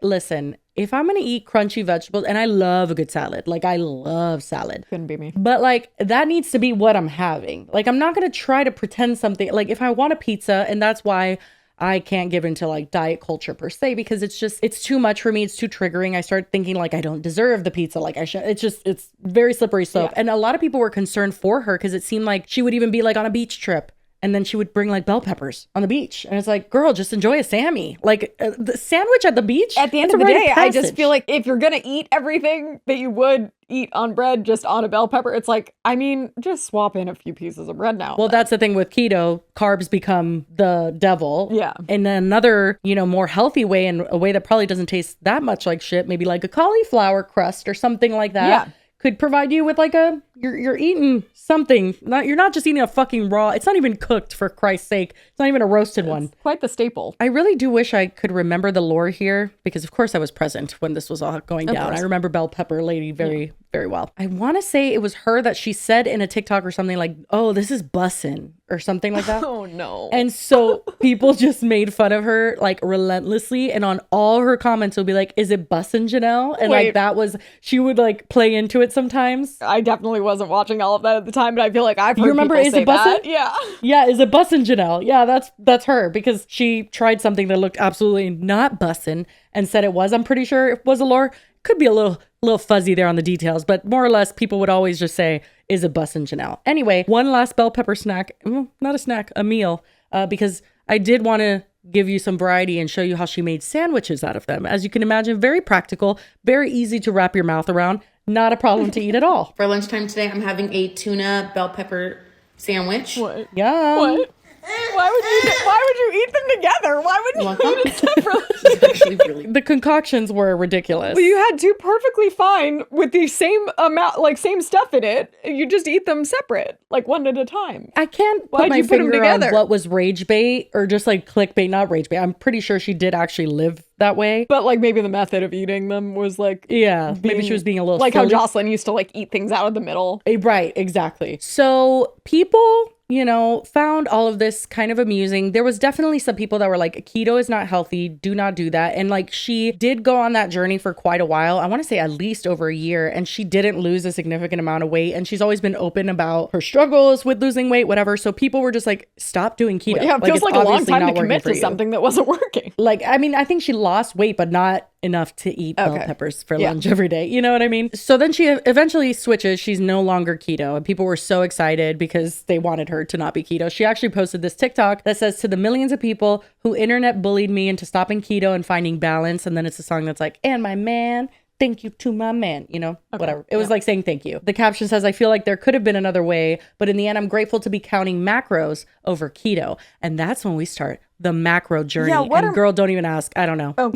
S1: Listen, if I'm gonna eat crunchy vegetables, and I love a good salad, like I love salad.
S2: Couldn't be me.
S1: But like that needs to be what I'm having. Like I'm not gonna try to pretend something. Like if I want a pizza, and that's why I can't give into like diet culture per se, because it's too much for me. It's too triggering. I start thinking like I don't deserve the pizza. Like I should, it's very slippery slope. Yeah. And a lot of people were concerned for her because it seemed like she would even be like on a beach trip. And then she would bring like bell peppers on the beach. And it's like, girl, just enjoy a Sammy. Like the sandwich at the beach.
S2: At the end of the day, I just feel like if you're going to eat everything that you would eat on bread, just on a bell pepper, it's like, I mean, just swap in a few pieces of bread now.
S1: Well, that's the thing with keto. Carbs become the devil.
S2: Yeah.
S1: And then another, more healthy way, and a way that probably doesn't taste that much like shit, maybe like a cauliflower crust or something like that.
S2: Yeah.
S1: Could provide you with like you're eating something. You're not just eating a fucking raw. It's not even cooked, for Christ's sake. It's not even a roasted one.
S2: Quite the staple.
S1: I really do wish I could remember the lore here, because of course I was present when this was all going down. I remember Bell Pepper Lady very well. I want to say it was her that she said in a TikTok or something like, oh, this is bussin' or something like that.
S2: Oh no.
S1: And so people just made fun of her like relentlessly, and on all her comments will be like, is it bussin', Janelle? And like that was, she would like play into it sometimes.
S2: I definitely wasn't watching all of that at the time, but I feel like I've heard
S1: you remember
S2: people
S1: is
S2: say
S1: it bussin'?
S2: that. Yeah.
S1: Yeah, is it bussin', Janelle? Yeah, that's her, because she tried something that looked absolutely not bussin' and said it was. I'm pretty sure it was a lore. Could be a little fuzzy there on the details, but more or less people would always just say, is it bussin', Janelle? Anyway, one last bell pepper snack, not a snack, a meal, because I did want to give you some variety and show you how she made sandwiches out of them. As you can imagine, very practical, very easy to wrap your mouth around, not a problem to eat at all.
S16: For lunchtime today, I'm having a tuna bell pepper sandwich.
S2: What?
S1: Yum.
S2: What? Why would you eat them together? Why would you eat it separately?
S1: The concoctions were ridiculous.
S2: But you had two perfectly fine with the same amount, like same stuff in it. You just eat them separate, like one at a time.
S1: I can't put my finger on what was rage bait or just like clickbait, not rage bait. I'm pretty sure she did actually live that way.
S2: But like maybe the method of eating them was like...
S1: Yeah, maybe she was being a little
S2: like
S1: silly.
S2: how Jocelyn used to like eat things out of the middle.
S1: Right, exactly. So people... found all of this kind of amusing. There was definitely some people that were like, keto is not healthy. Do not do that. And like, she did go on that journey for quite a while. I want to say at least over a year. And she didn't lose a significant amount of weight. And she's always been open about her struggles with losing weight, whatever. So people were just like, stop doing keto.
S2: Well, yeah, it feels like a long time to commit to something that wasn't working.
S1: Like, I mean, I think she lost weight, but not enough to eat bell peppers for lunch every day. You know what I mean? So then she eventually switches. She's no longer keto. And people were so excited because they wanted her to not be keto. She actually posted this TikTok that says, to the millions of people who internet bullied me into stopping keto and finding balance. And then it's a song that's like, and my man, thank you to my man, whatever. It was like saying thank you. The caption says, I feel like there could have been another way, but in the end, I'm grateful to be counting macros over keto. And that's when we start the macro journey.
S2: Yeah, what
S1: and girl, don't even ask. I don't know.
S2: Oh.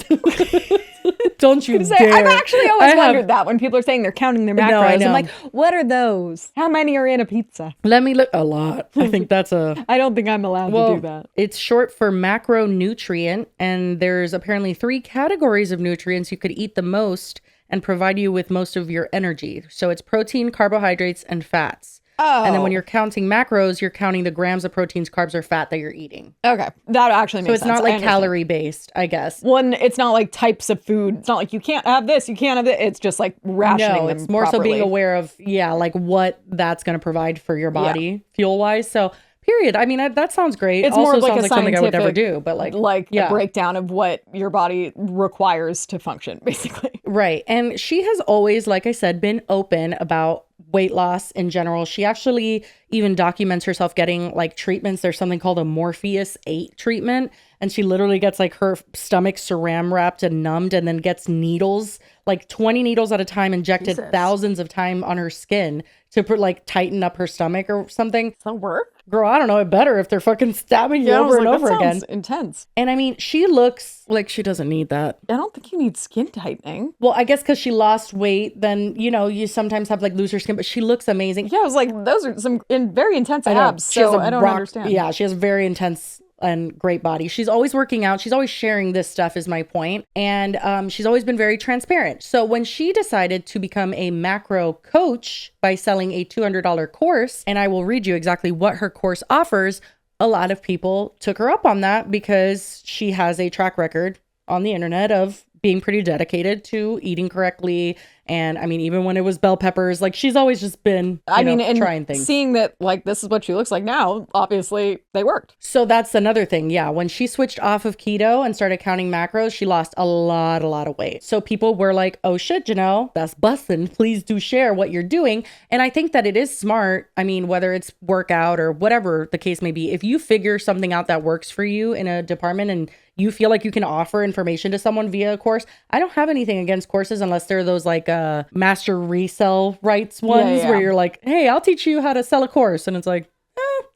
S1: Don't you dare.
S2: I've actually always wondered that when people are saying they're counting their macros.
S1: No, I know.
S2: I'm like, what are those? How many are in a pizza?
S1: Let me look. A lot. I think that's a...
S2: I don't think I'm allowed to do that.
S1: It's short for macronutrient, and there's apparently 3 categories of nutrients you could eat the most and provide you with most of your energy. So it's protein, carbohydrates, and fats.
S2: Oh.
S1: And then when you're counting macros, you're counting the grams of proteins, carbs, or fat that you're eating.
S2: Okay. That actually makes sense.
S1: So it's not like calorie based, I guess.
S2: One, it's not like types of food. It's not like you can't have this, you can't have it. It's just like rationing them
S1: it's more
S2: properly.
S1: so being aware of, like what that's going to provide for your body fuel-wise. So period. I mean, that sounds great.
S2: It's
S1: also
S2: more of like
S1: sounds
S2: a
S1: like something I would never
S2: scientific,
S1: do, but like
S2: a breakdown of what your body requires to function, basically.
S1: Right. And she has always, like I said, been open about weight loss in general. She actually even documents herself getting like treatments. There's something called a Morpheus 8 treatment. And she literally gets like her stomach saran wrapped and numbed and then gets needles, like 20 needles at a time injected thousands of times on her skin to like tighten up her stomach or something.
S2: Does that work?
S1: Girl, I don't know. It better if they're fucking stabbing you over and over again.
S2: Intense.
S1: And I mean, she looks like she doesn't need that.
S2: I don't think you need skin tightening.
S1: Well, I guess because she lost weight, then, you sometimes have like looser skin, but she looks amazing.
S2: Yeah, I was like, those are some very intense abs. So I don't understand.
S1: Yeah, she has very intense and great body. She's always working out. She's always sharing this stuff is my point. And she's always been very transparent. So when she decided to become a macro coach by selling a $200 course, and I will read you exactly what her course offers, a lot of people took her up on that because she has a track record on the internet of being pretty dedicated to eating correctly. And I mean, even when it was bell peppers, like she's always just been,
S2: and
S1: trying things.
S2: Seeing that like this is what she looks like now, obviously they worked.
S1: So that's another thing. Yeah. When she switched off of keto and started counting macros, she lost a lot of weight. So people were like, oh shit, that's busting. Please do share what you're doing. And I think that it is smart. I mean, whether it's workout or whatever the case may be, if you figure something out that works for you in a department and you feel like you can offer information to someone via a course, I don't have anything against courses unless they're those like master resell rights ones where you're like, hey, I'll teach you how to sell a course. And it's like,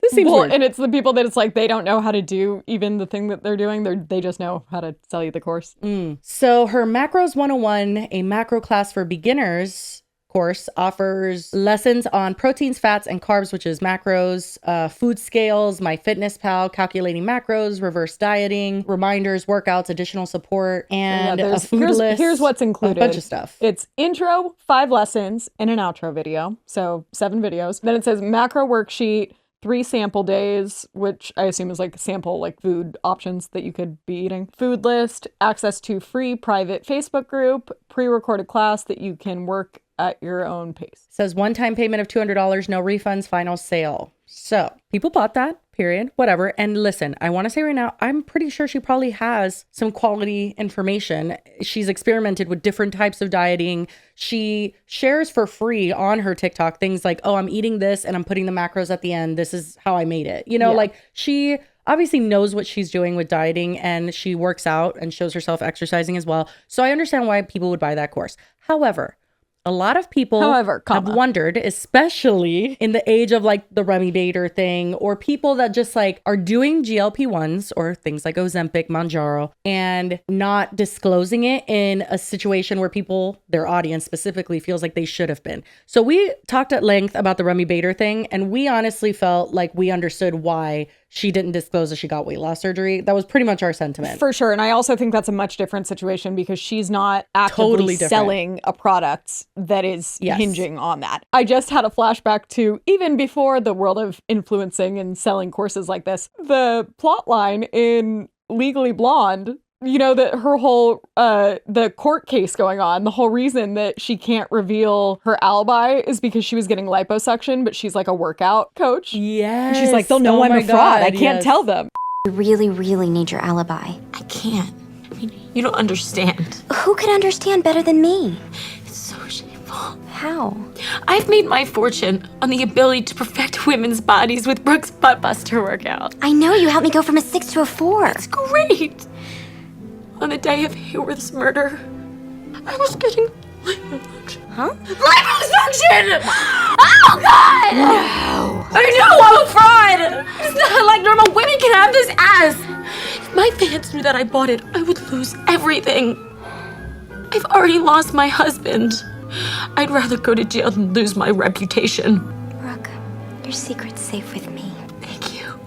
S1: this seems weird.
S2: And it's the people that it's like, they don't know how to do even the thing that they're doing. They just know how to sell you the course.
S1: So her Macros 101, a macro class for beginners course, offers lessons on proteins, fats, and carbs, which is macros, food scales, MyFitnessPal, calculating macros, reverse dieting, reminders, workouts, additional support, and a food list.
S2: Here's what's included.
S1: A bunch of stuff.
S2: It's intro, 5 lessons, and an outro video. So 7 videos. Then it says macro worksheet, 3 sample days, which I assume is like sample like food options that you could be eating. Food list, access to free private Facebook group, pre-recorded class that you can work at your own pace.
S1: It says one-time payment of $200, no refunds, final sale. So people bought that, period, whatever. And listen, I want to say right now, I'm pretty sure she probably has some quality information. She's experimented with different types of dieting. She shares for free on her TikTok things like, oh, I'm eating this and I'm putting the macros at the end. This is how I made it. Like she obviously knows what she's doing with dieting and she works out and shows herself exercising as well. So I understand why people would buy that course. However, a lot of people have wondered, especially in the age of like the Remy Bader thing, or people that just like are doing GLP-1s or things like Ozempic, Mounjaro, and not disclosing it in a situation where people, their audience specifically, feels like they should have been. So we talked at length about the Remy Bader thing, and we honestly felt like we understood why she didn't disclose that she got weight loss surgery. That was pretty much our sentiment.
S2: For sure. And I also think that's a much different situation because she's not actively selling a product that is hinging on that. I just had a flashback to even before the world of influencing and selling courses like this, the plot line in Legally Blonde, that her whole, the court case going on, the whole reason that she can't reveal her alibi is because she was getting liposuction, but she's like a workout coach.
S1: Yeah.
S2: She's like, they'll know I'm a fraud. I can't tell them.
S17: You really, really need your alibi.
S18: I can't. I mean, you don't understand.
S17: Who could understand better than me?
S18: It's so shameful.
S17: How?
S18: I've made my fortune on the ability to perfect women's bodies with Brooke's butt buster workout.
S17: I know, you helped me go from a 6 to a 4.
S18: It's great. On the day of Hayworth's murder, I was getting liposuction.
S17: Huh?
S18: Liposuction! Oh, God!
S17: No.
S18: I know I'm a fraud! It's not like normal women can have this ass. If my fans knew that I bought it, I would lose everything. I've already lost my husband. I'd rather go to jail than lose my reputation.
S17: Brooke, your secret's safe with me.
S18: Thank you.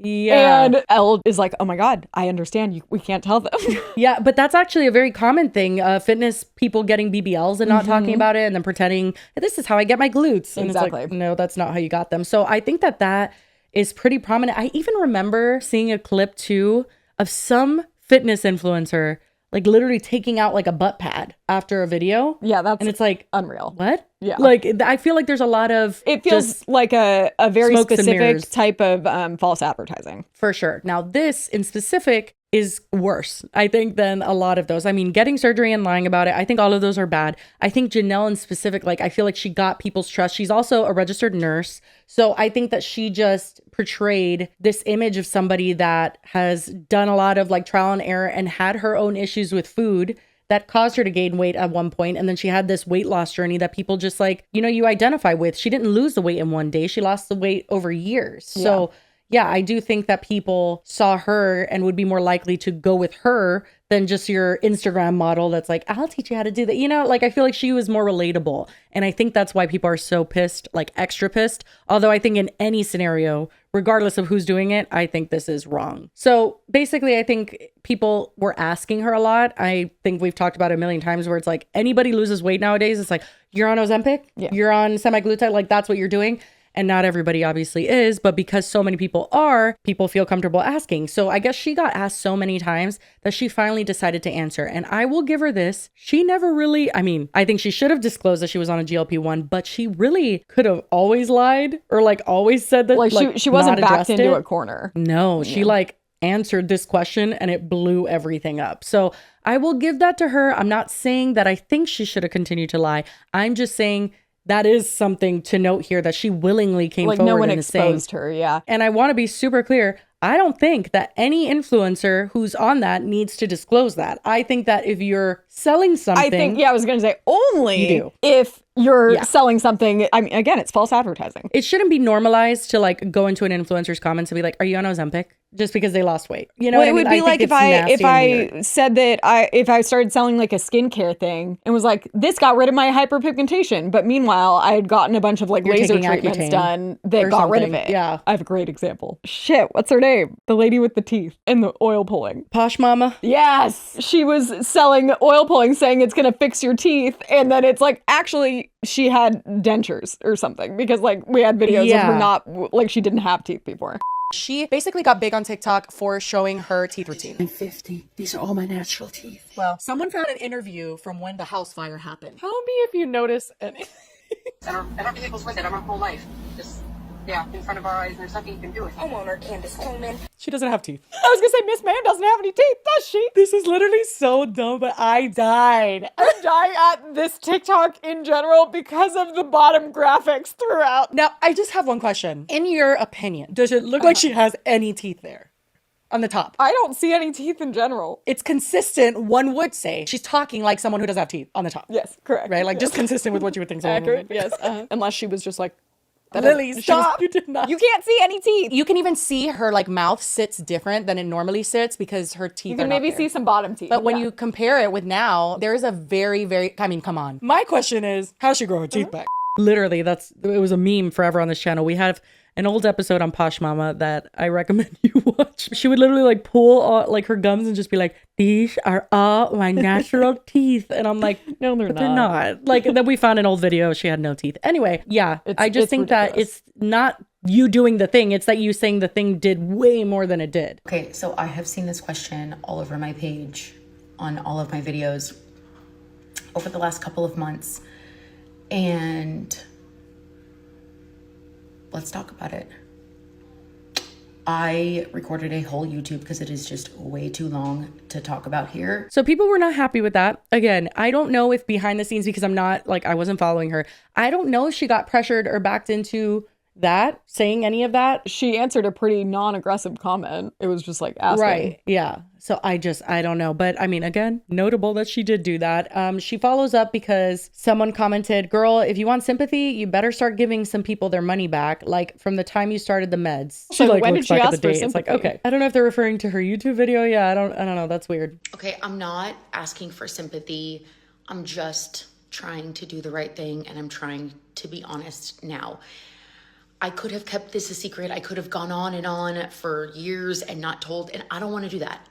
S1: Yeah.
S2: And Elle is like, oh my God, I understand. We can't tell them.
S1: Yeah, but that's actually a very common thing. Fitness people getting BBLs and not talking about it and then pretending, this is how I get my glutes. And
S2: Exactly.
S1: it's like, no, that's not how you got them. So I think that is pretty prominent. I even remember seeing a clip too of some fitness influencer like literally taking out like a butt pad after a video.
S2: Yeah, that's
S1: and it's like
S2: unreal.
S1: What?
S2: Yeah.
S1: Like I feel like there's a lot of
S2: it feels like a very
S1: smokes and mirrors.
S2: specific type of false advertising.
S1: For sure. Now this in specific is worse, I think, than a lot of those. I mean, getting surgery and lying about it, I think all of those are bad. I think Janelle in specific, like I feel like she got people's trust. She's also a registered nurse. So I think that she just portrayed this image of somebody that has done a lot of like trial and error and had her own issues with food that caused her to gain weight at one point. And then she had this weight loss journey that people just like, you identify with. She didn't lose the weight in one day. She lost the weight over years. So yeah, I do think that people saw her and would be more likely to go with her than just your Instagram model that's like, I'll teach you how to do that. Like I feel like she was more relatable. And I think that's why people are so pissed, like extra pissed. Although I think in any scenario, regardless of who's doing it, I think this is wrong. So basically, I think people were asking her a lot. I think we've talked about it a million times where it's like anybody loses weight nowadays. It's like, you're on Ozempic, you're on semaglutide, like that's what you're doing. And not everybody obviously is, but because so many people are, people feel comfortable asking. So I guess she got asked so many times that she finally decided to answer. And I will give her this. She never really, I think she should have disclosed that she was on a GLP-1, but she really could have always lied or like always said that.
S2: Like she wasn't backed into a corner.
S1: No, she like answered this question and it blew everything up. So I will give that to her. I'm not saying that I think she should have continued to lie. I'm just saying that is something to note here that she willingly came forward.
S2: No one
S1: and
S2: exposed her, yeah.
S1: And I want to be super clear. I don't think that any influencer who's on that needs to disclose that. I think that if you're selling something,
S2: I was going to say only
S1: you do.
S2: If you're selling something. I mean, again, it's false advertising.
S1: It shouldn't be normalized to like go into an influencer's comments and be like, "Are you on Ozempic?" Just because they lost weight. You know,
S2: Well,
S1: what
S2: it would be like if I said that if I started selling like a skincare thing and was like, this got rid of my hyperpigmentation, but meanwhile I had gotten a bunch of like laser treatments
S1: Accutane
S2: done that
S1: or
S2: got rid of
S1: something.
S2: it.
S1: Yeah.
S2: I have a great example. Shit, what's her name? The lady with the teeth and the oil pulling.
S1: Posh Mama.
S2: Yes, she was selling oil pulling, saying it's gonna fix your teeth, and then it's like actually she had dentures or something because like we had videos of her not like she didn't have teeth before.
S19: She basically got big on TikTok for showing her teeth routine.
S20: I'm 50. These are all my natural teeth.
S19: Well, someone found an interview from when the house fire happened.
S1: Tell me if you notice anything.
S20: And our vehicle's with it our whole life. Just, in front of our eyes. There's nothing you can do with it. Homeowner Candace Coleman.
S1: She doesn't have teeth.
S2: I was gonna say Miss Man doesn't have any teeth, does she?
S1: This is literally so dumb, but I died.
S2: I'm dying at this TikTok in general because of the bottom graphics throughout.
S1: Now, I just have one question. In your opinion, does it look like she has any teeth there? On the top.
S2: I don't see any teeth in general.
S1: It's consistent, one would say. She's talking like someone who doesn't have teeth on the top.
S2: Yes, correct.
S1: Right? Like just consistent with what you would think someone
S2: accurate,
S1: would.
S2: Yes. Unless she was just like,
S1: Lily, stop.
S2: You did not. You can't see any teeth.
S19: You can even see her like mouth sits different than it normally sits because her teeth
S2: You can
S19: are
S2: maybe
S19: not there.
S2: see some bottom teeth.
S19: But when you compare it with now, there's a very, very, I mean, come on.
S1: My question is, how she grow her teeth back? Literally, it was a meme forever on this channel. We have an old episode on Posh Mama that I recommend you watch. She would literally like pull all, like her gums and just be like, "These are all my natural teeth." And I'm like,
S2: no, they're
S1: not. Like, then we found an old video. She had no teeth. Anyway, yeah, I just think that it's not you doing the thing. It's that you saying the thing did way more than it did.
S9: Okay, so I have seen this question all over my page on all of my videos over the last couple of months. And let's talk about it. I recorded a whole YouTube because it is just way too long to talk about here.
S1: So people were not happy with that. Again, I don't know if behind the scenes, because I'm not like, I wasn't following her. I don't know if she got pressured or backed into saying any of that.
S2: She answered a pretty non-aggressive comment. It was just like asking.
S1: Right. Yeah. So I don't know. But I mean, again, notable that she did do that. She follows up because someone commented, girl, if you want sympathy, you better start giving some people their money back. Like from the time you started the meds. She
S2: So
S1: like
S2: when
S1: looks
S2: did she
S1: back at
S2: ask
S1: the
S2: for
S1: date. It's like,
S2: sympathy?
S1: okay. I don't know if they're referring to her YouTube video. Yeah. I don't know. That's weird.
S18: Okay, I'm not asking for sympathy. I'm just trying to do the right thing, and I'm trying to be honest now. I could have kept this a secret. I could have gone on and on for years and not told, and I don't want to do that.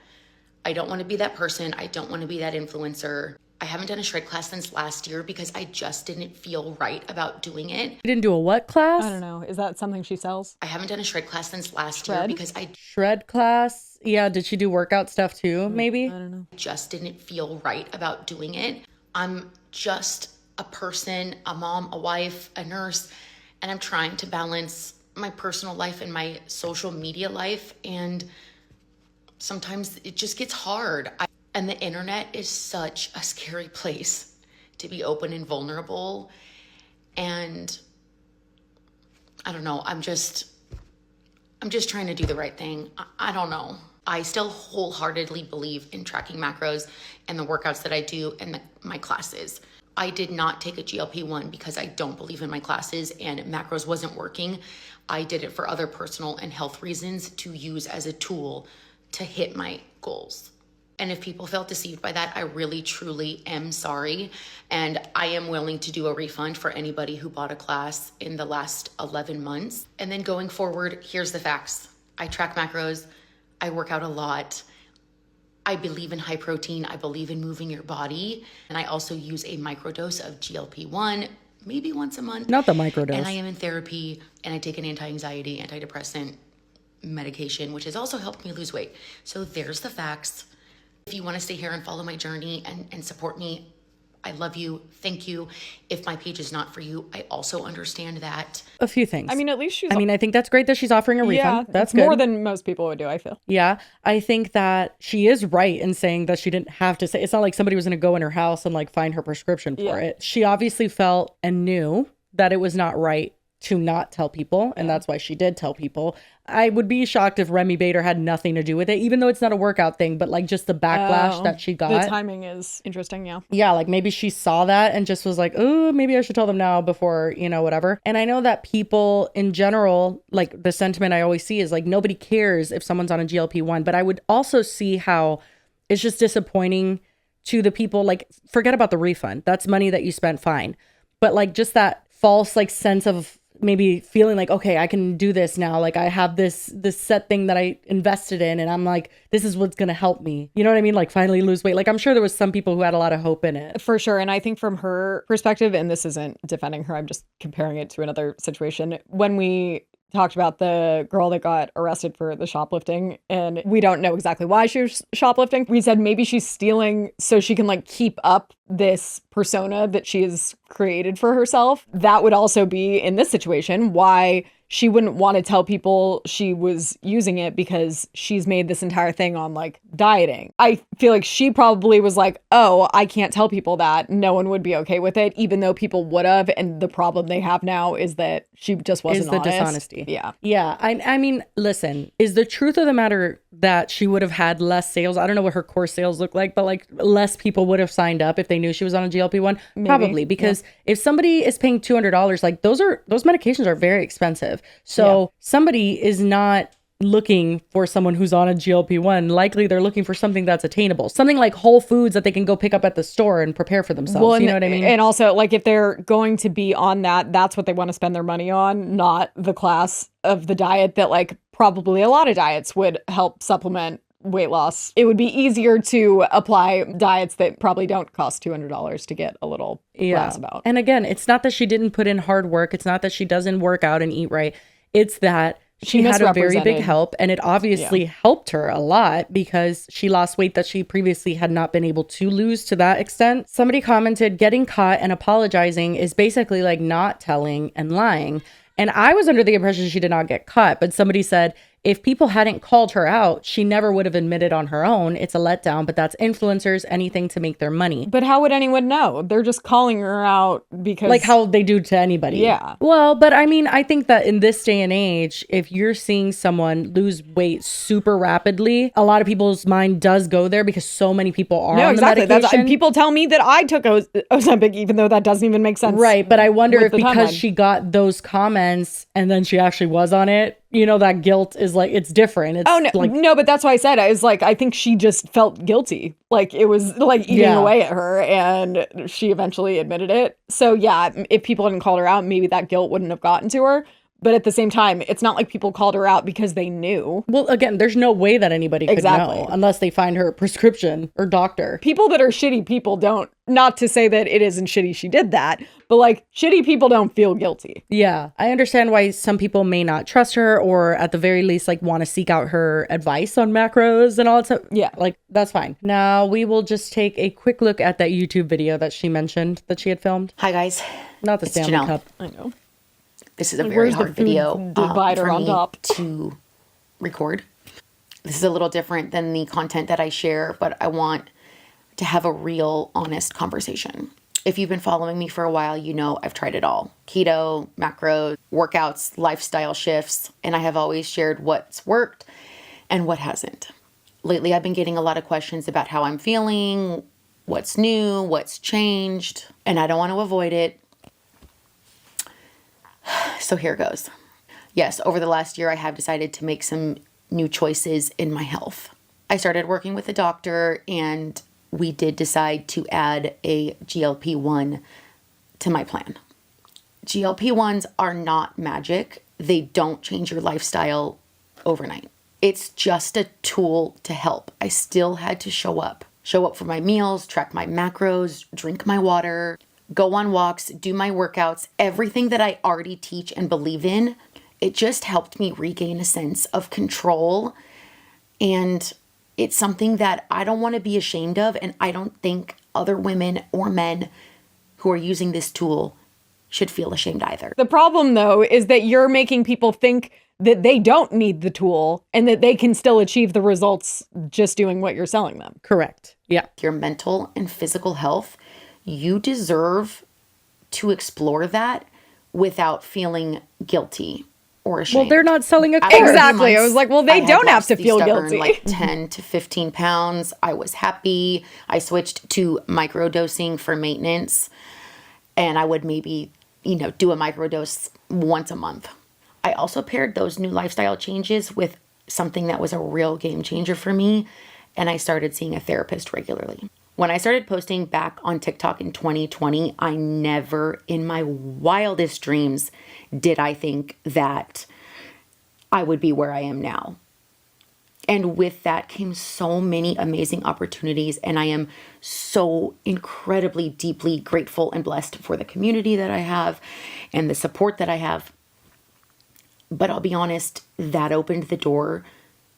S18: I don't want to be that person. I don't want to be that influencer. I haven't done a shred class since last year because I just didn't feel right about doing it.
S1: You didn't do a what class?
S2: I don't know. Is that something she sells?
S18: I haven't done a shred class since last year because I
S1: Shred class. Yeah. Did she do workout stuff too? Maybe.
S2: I don't know.
S18: just didn't feel right about doing it. I'm just a person, a mom, a wife, a nurse, and I'm trying to balance my personal life and my social media life. And sometimes it just gets hard. And the internet is such a scary place to be open and vulnerable. And I don't know, I'm just trying to do the right thing. I don't know. I still wholeheartedly believe in tracking macros and the workouts that I do and my classes. I did not take a GLP-1 because I don't believe in my classes and macros wasn't working. I did it for other personal and health reasons to use as a tool to hit my goals. And if people felt deceived by that, I really, truly am sorry. And I am willing to do a refund for anybody who bought a class in the last 11 months. And then going forward, here's the facts. I track macros. I work out a lot. I believe in high protein. I believe in moving your body. And I also use a microdose of GLP-1, maybe once a month.
S1: Not the microdose.
S18: And I am in therapy and I take an anti-anxiety, antidepressant medication, which has also helped me lose weight. So there's the facts. If you want to stay here and follow my journey and support me, I love you. Thank you. If my page is not for you, I also understand that.
S1: A few things.
S2: I mean, at least she's.
S1: I mean, I think that's great that she's offering a refund.
S2: Yeah,
S1: That's
S2: it's more
S1: good.
S2: than most people would do, I feel.
S1: Yeah, I think that she is right in saying that she didn't have to say. It's not like somebody was going to go in her house and like find her prescription for it. She obviously felt and knew that it was not right to not tell people, and that's why she did tell people. I would be shocked if Remy Bader had nothing to do with it, even though it's not a workout thing, but like just the backlash that she got.
S2: The timing is interesting, yeah.
S1: Yeah, like maybe she saw that and just was like, oh, maybe I should tell them now before, whatever. And I know that people in general, like the sentiment I always see is like, nobody cares if someone's on a GLP-1, but I would also see how it's just disappointing to the people. Like, forget about the refund. That's money that you spent, fine. But like just that false like sense of maybe feeling like, okay, I can do this now. Like I have this set thing that I invested in and I'm like, this is what's going to help me. You know what I mean? Like finally lose weight. Like I'm sure there was some people who had a lot of hope in it.
S2: For sure. And I think from her perspective, and this isn't defending her, I'm just comparing it to another situation. When we talked about the girl that got arrested for the shoplifting, and we don't know exactly why she was shoplifting. We said maybe she's stealing so she can like keep up this persona that she has created for herself. That would also be in this situation why she wouldn't want to tell people she was using it, because she's made this entire thing on like dieting. I feel like she probably was like, oh, I can't tell people that. No one would be okay with it, even though people would have. And the problem they have now is that she just wasn't honest.
S1: Is the dishonesty.
S2: Yeah.
S1: Yeah. I mean, listen, is the truth of the matter that she would have had less sales? I don't know what her core sales look like, but like less people would have signed up if they knew she was on a GLP-1.
S2: Maybe.
S1: Probably, because if somebody is paying $200, like those medications are very expensive. So somebody is not looking for someone who's on a GLP-1. Likely they're looking for something that's attainable, something like Whole Foods that they can go pick up at the store and prepare for themselves.
S2: Well,
S1: you know what I mean?
S2: And also, like, if they're going to be on that, that's what they want to spend their money on, not the class of the diet that like probably a lot of diets would help supplement weight loss. It would be easier to apply diets that probably don't cost $200 to get a little class about.
S1: And again, it's not that she didn't put in hard work. It's not that she doesn't work out and eat right. It's that she had a very big help, and it obviously helped her a lot because she lost weight that she previously had not been able to lose to that extent. Somebody commented, getting caught and apologizing is basically like not telling and lying. And I was under the impression she did not get caught, but somebody said, if people hadn't called her out, she never would have admitted on her own. It's a letdown, but that's influencers, anything to make their money.
S2: But how would anyone know? They're just calling her out because...
S1: Like how they do to anybody.
S2: Yeah.
S1: Well, but I mean, I think that in this day and age, if you're seeing someone lose weight super rapidly, a lot of people's mind does go there because so many people are on the medication.
S2: People tell me that I took Ozempic, even though that doesn't even make sense.
S1: Right, but I wonder if because
S2: timeline.
S1: she got those comments and then she actually was on it, you know, that guilt is like, it's different. It's
S2: no, but that's why I said, I was like, I think she just felt guilty. Like it was like eating away at her, and she eventually admitted it. So yeah, if people hadn't called her out, maybe that guilt wouldn't have gotten to her. But at the same time, it's not like people called her out because they knew.
S1: Well, again, there's no way that anybody could know unless they find her prescription or doctor.
S2: People that are shitty people don't, not to say that it isn't shitty she did that, but like shitty people don't feel guilty.
S1: Yeah, I understand why some people may not trust her, or at the very least like want to seek out her advice on macros and all that stuff.
S2: Yeah,
S1: like that's fine. Now we will just take a quick look at that YouTube video that she mentioned that she had filmed.
S16: Hi guys.
S1: Not the Stanley
S16: Janelle.
S1: Cup.
S2: I know.
S16: This is a
S2: Like,
S16: very
S2: where's the
S16: hard
S2: food
S16: video
S2: divider
S16: for
S2: on
S16: me
S2: top?
S16: to record. This is a little different than the content that I share, but I want to have a real, honest conversation. If you've been following me for a while, you know I've tried it all. Keto, macros, workouts, lifestyle shifts, and I have always shared what's worked and what hasn't. Lately, I've been getting a lot of questions about how I'm feeling, what's new, what's changed, and I don't want to avoid it. So here goes. Yes, over the last year, I have decided to make some new choices in my health. I started working with a doctor, and we did decide to add a GLP-1 to my plan. GLP-1s are not magic. They don't change your lifestyle overnight. It's just a tool to help. I still had to show up for my meals, track my macros, drink my water, go on walks, do my workouts, everything that I already teach and believe in. It just helped me regain a sense of control. And it's something that I don't want to be ashamed of. And I don't think other women or men who are using this tool should feel ashamed either.
S2: The problem, though, is that you're making people think that they don't need the tool and that they can still achieve the results just doing what you're selling them.
S1: Correct. Yeah.
S16: Your mental and physical health, you deserve to explore that without feeling guilty or ashamed.
S1: Well, they're not selling a course.
S2: Exactly. I was like, well, they don't have to feel guilty.
S16: Like 10 to 15 pounds. I was happy. I switched to microdosing for maintenance, and I would maybe, do a microdose once a month. I also paired those new lifestyle changes with something that was a real game changer for me, and I started seeing a therapist regularly. When I started posting back on TikTok in 2020, I never in my wildest dreams did I think that I would be where I am now. And with that came so many amazing opportunities, and I am so incredibly, deeply grateful and blessed for the community that I have and the support that I have. But I'll be honest, that opened the door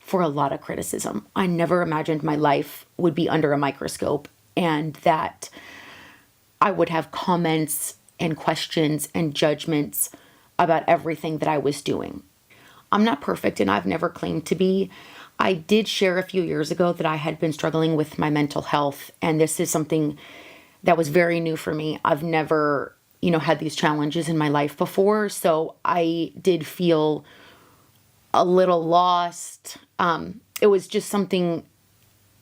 S16: for a lot of criticism. I never imagined my life would be under a microscope and that I would have comments and questions and judgments about everything that I was doing. I'm not perfect, and I've never claimed to be. I did share a few years ago that I had been struggling with my mental health, and this is something that was very new for me. I've never, had these challenges in my life before, so I did feel a little lost. It was just something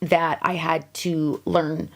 S16: that I had to learn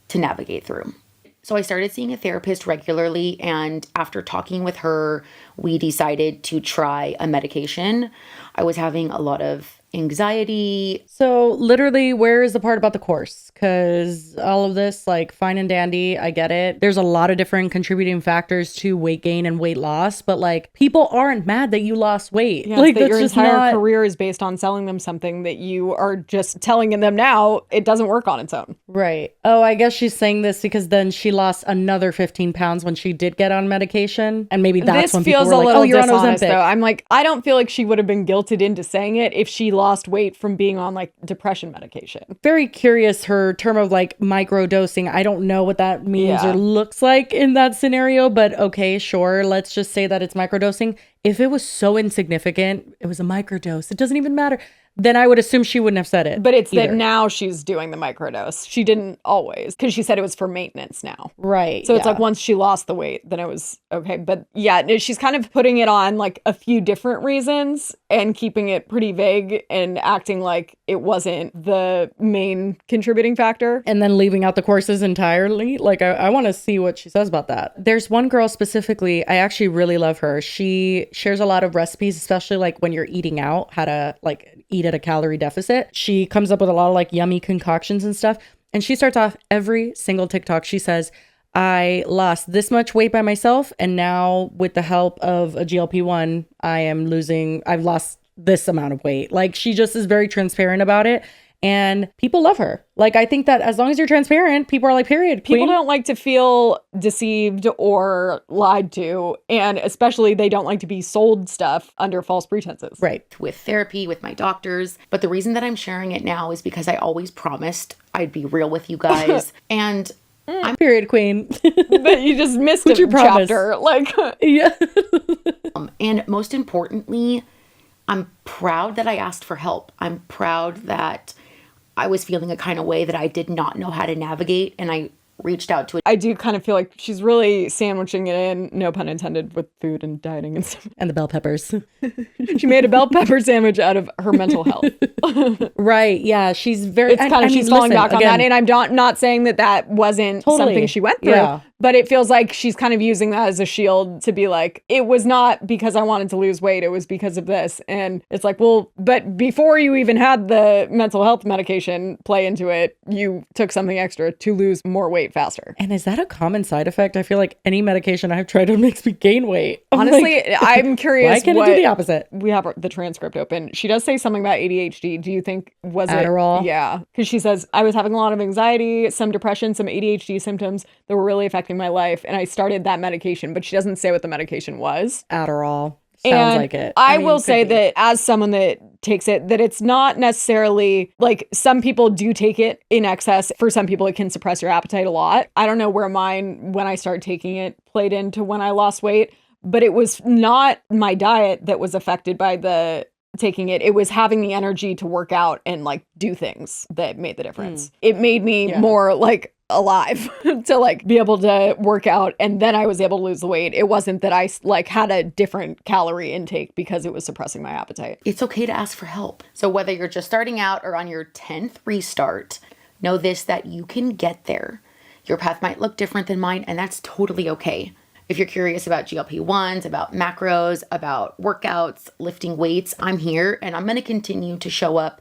S16: to navigate through. So I started seeing a therapist regularly, and after talking with her, we decided to try a medication. I was having a lot of anxiety.
S1: So literally, where is the part about the course? Because all of this, like, fine and dandy, I get it. There's a lot of different contributing factors to weight gain and weight loss, but like, people aren't mad that you lost weight.
S2: Yeah,
S1: like,
S2: that
S1: that's
S2: your
S1: just
S2: entire
S1: not...
S2: career is based on selling them something that you are just telling them now it doesn't work on its own.
S1: Right. Oh, I guess she's saying this because then she lost another 15 pounds when she did get on medication, and maybe that's when people were like, "Oh, you're on Ozempic."
S2: Though. I'm like, I don't feel like she would have been guilted into saying it if she lost weight from being on like depression medication.
S1: Very curious, her term of like microdosing. I don't know what that means
S2: Yeah.
S1: or looks like in that scenario, but okay, sure. Let's just say that it's microdosing. If it was so insignificant, it was a microdose. It doesn't even matter. Then I would assume she wouldn't have said it.
S2: But it's
S1: either.
S2: that now she's doing the microdose. She didn't always, because she said it was for maintenance now.
S1: Right.
S2: So it's
S1: yeah.
S2: like once she lost the weight, then it was okay. But yeah, she's kind of putting it on like a few different reasons and keeping it pretty vague and acting like it wasn't the main contributing factor.
S1: And then leaving out the courses entirely. Like, I want to see what she says about that. There's one girl specifically, I actually really love her. She shares a lot of recipes, especially like when you're eating out, how to like eat at a calorie deficit. She comes up with a lot of like yummy concoctions and stuff. And she starts off every single TikTok. She says, I lost this much weight by myself. And now with the help of a GLP-1, I've lost this amount of weight. Like, she just is very transparent about it. And people love her. Like, I think that as long as you're transparent, people are like, period.
S2: People
S1: queen.
S2: don't like to feel deceived or lied to. And especially they don't like to be sold stuff under false pretenses.
S1: Right.
S16: With therapy, with my doctors. But the reason that I'm sharing it now is because I always promised I'd be real with you guys. And I'm
S1: period queen.
S2: But you just missed
S1: What'd
S2: a
S1: you promise?
S2: chapter. Like,
S1: yeah.
S16: And most importantly, I'm proud that I asked for help. I'm proud that I was feeling a kind of way that I did not know how to navigate, and I reached out to it.
S2: I do kind of feel like she's really sandwiching it in, no pun intended, with food and dieting and stuff.
S1: And the bell peppers.
S2: She made a bell pepper sandwich out of her mental health.
S1: Right. Yeah. She's very,
S2: It's kind of, she's falling back on that. And I'm not saying that that wasn't
S1: Totally.
S2: something she went through.
S1: Yeah.
S2: But it feels like she's kind of using that as a shield to be like, it was not because I wanted to lose weight. It was because of this. And it's like, well, but before you even had the mental health medication play into it, you took something extra to lose more weight faster.
S1: And is that a common side effect? I feel like any medication I've tried makes me gain weight. I'm
S2: Honestly,
S1: like,
S2: I'm curious.
S1: why can't it do the opposite?
S2: We have the transcript open. She does say something about ADHD. Do you think was
S1: Adderall?
S2: it? Yeah. Because she says, I was having a lot of anxiety, some depression, some ADHD symptoms that were really affecting my life. And I started that medication, but she doesn't say what the medication was.
S1: Adderall. Sounds like it.
S2: I
S1: mean,
S2: will
S1: could
S2: say
S1: be.
S2: that as someone that takes it, that it's not necessarily like some people do take it in excess. For some people, it can suppress your appetite a lot. I don't know where mine, when I started taking it, played into when I lost weight, but it was not my diet that was affected by the taking it. It was having the energy to work out and like do things that made the difference. It made me more like alive to like be able to work out, and then I was able to lose the weight. It wasn't that I like had a different calorie intake because it was suppressing my appetite.
S16: It's okay to ask for help. So whether you're just starting out or on your 10th restart, know this, that you can get there. Your path might look different than mine, and that's totally okay. If you're curious about GLP-1s, about macros, about workouts, lifting weights, I'm here, and I'm going to continue to show up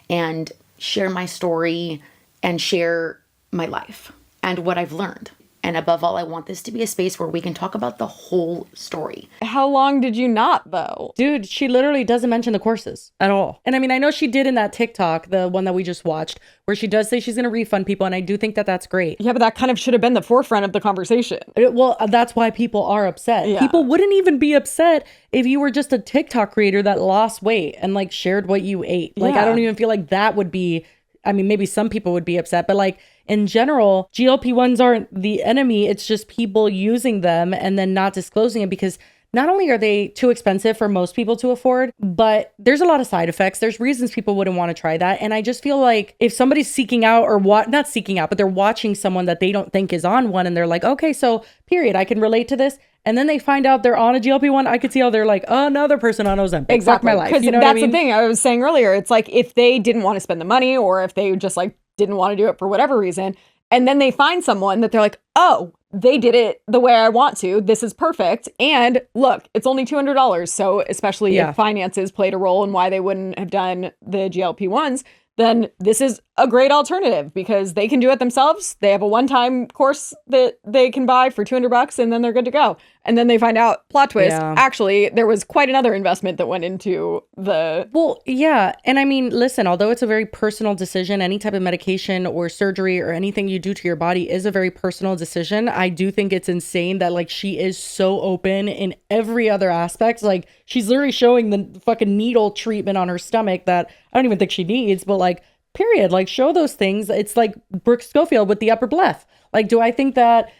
S16: and share my story and share my life and what I've learned. And above all, I want this to be a space where we can talk about the whole story.
S2: How long did you not, though?
S1: Dude, she literally doesn't mention the courses at all. And I mean, I know she did in that TikTok, the one that we just watched, where she does say she's going to refund people. And I do think that that's great.
S2: Yeah, but that kind of should have been the forefront of the conversation.
S1: Well, that's why people are upset.
S2: Yeah.
S1: People wouldn't even be upset if you were just a TikTok creator that lost weight and like shared what you ate. Like, I don't even feel like that would be, I mean, maybe some people would be upset, but like in general, GLP-1s aren't the enemy. It's just people using them and then not disclosing it, because not only are they too expensive for most people to afford, but there's a lot of side effects. There's reasons people wouldn't want to try that. And I just feel like if somebody's seeking out or not seeking out, but they're watching someone that they don't think is on one and they're like, okay, so period, I can relate to this. And then they find out they're on a GLP-1. I could see how they're like, oh, another person on Ozempic.
S2: Exactly.
S1: Fuck my life.
S2: Because
S1: You know
S2: that's
S1: what I mean?
S2: the thing I was saying earlier. It's like if they didn't want to spend the money, or if they just like didn't want to do it for whatever reason, and then they find someone that they're like, oh, they did it the way I want to. This is perfect. And look, it's only $200. So especially if finances played a role in why they wouldn't have done the GLP-1s, then this is a great alternative because they can do it themselves. They have a one-time course that they can buy for $200 and then they're good to go. And then they find out, plot twist,
S1: Yeah.
S2: actually, there was quite another investment that went into the...
S1: Well, yeah. And I mean, listen, although it's a very personal decision, any type of medication or surgery or anything you do to your body is a very personal decision. I do think it's insane that like she is so open in every other aspect. Like she's literally showing the fucking needle treatment on her stomach that I don't even think she needs, but like, period, like show those things. It's like Brooke Schofield with the upper breath. Like, do I think that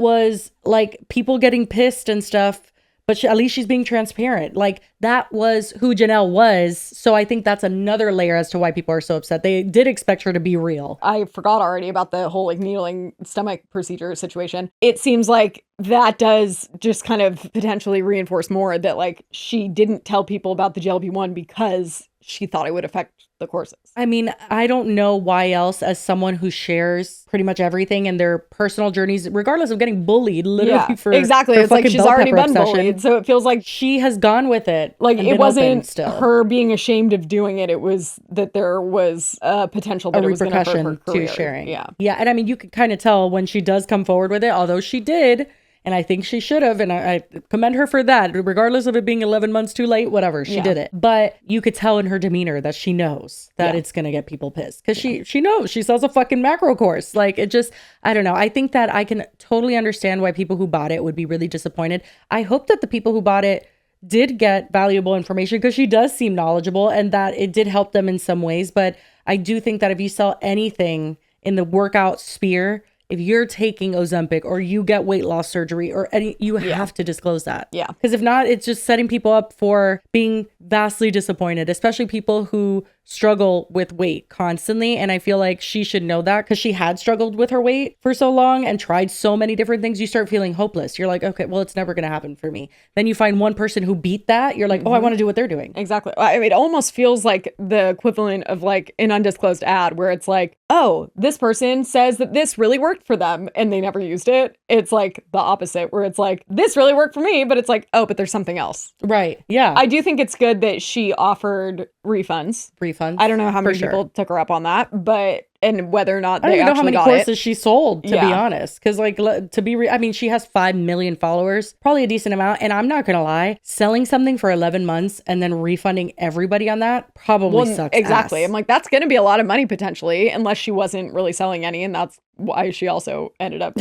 S1: was like people getting pissed and stuff, but at least she's being transparent. Like that was who Janelle was. So I think that's another layer as to why people are so upset. They did expect her to be real.
S2: I forgot already about the whole like needling stomach procedure situation. It seems like that does just kind of potentially reinforce more that like she didn't tell people about the GLP-1 because she thought it would affect the courses.
S1: I mean, I don't know why else, as someone who shares pretty much everything in their personal journeys, regardless of getting bullied, literally for
S2: exactly.
S1: for
S2: It's like
S1: fucking
S2: she's
S1: bell
S2: already
S1: pepper
S2: been
S1: obsession.
S2: bullied, so it feels like
S1: she has gone with it.
S2: Like
S1: and
S2: it
S1: been open
S2: wasn't
S1: still.
S2: her being ashamed of doing it. It was that there was a potential that
S1: A
S2: it was going to hurt her
S1: repercussion
S2: career.
S1: to sharing.
S2: Yeah.
S1: Yeah. And I mean, you could kind of tell when she does come forward with it, although she did. And I think she should have. And I commend her for that, regardless of it being 11 months too late, whatever. She did it. But you could tell in her demeanor that she knows that it's going to get people pissed. Because she knows. She sells a fucking macro course. Like it just, I don't know. I think that I can totally understand why people who bought it would be really disappointed. I hope that the people who bought it did get valuable information because she does seem knowledgeable and that it did help them in some ways. But I do think that if you sell anything in the workout sphere, if you're taking Ozempic or you get weight loss surgery or any, you have to disclose that.
S2: Yeah.
S1: Because if not, it's just setting people up for being vastly disappointed, especially people who struggle with weight constantly. And I feel like she should know that because she had struggled with her weight for so long and tried so many different things. You start feeling hopeless. You're like, okay, well, it's never going to happen for me. Then you find one person who beat that. You're like, oh, I want to do what they're doing.
S2: Exactly. I mean, it almost feels like the equivalent of like an undisclosed ad where it's like, oh, this person says that this really worked for them and they never used it. It's like the opposite where it's like, this really worked for me, but it's like, oh, but there's something else.
S1: Right. Yeah.
S2: I do think it's good that she offered refunds.
S1: I
S2: don't know how many people took her up on that, but and whether or not
S1: I don't
S2: they
S1: even know
S2: actually
S1: how many
S2: got
S1: courses
S2: it.
S1: she sold, to be
S2: Yeah.
S1: honest. Because, like, I mean, she has 5 million followers, probably a decent amount. And I'm not going to lie, selling something for 11 months and then refunding everybody on that probably sucks.
S2: Exactly.
S1: ass.
S2: I'm like, that's going to be a lot of money potentially, unless she wasn't really selling any. And that's why she also ended up.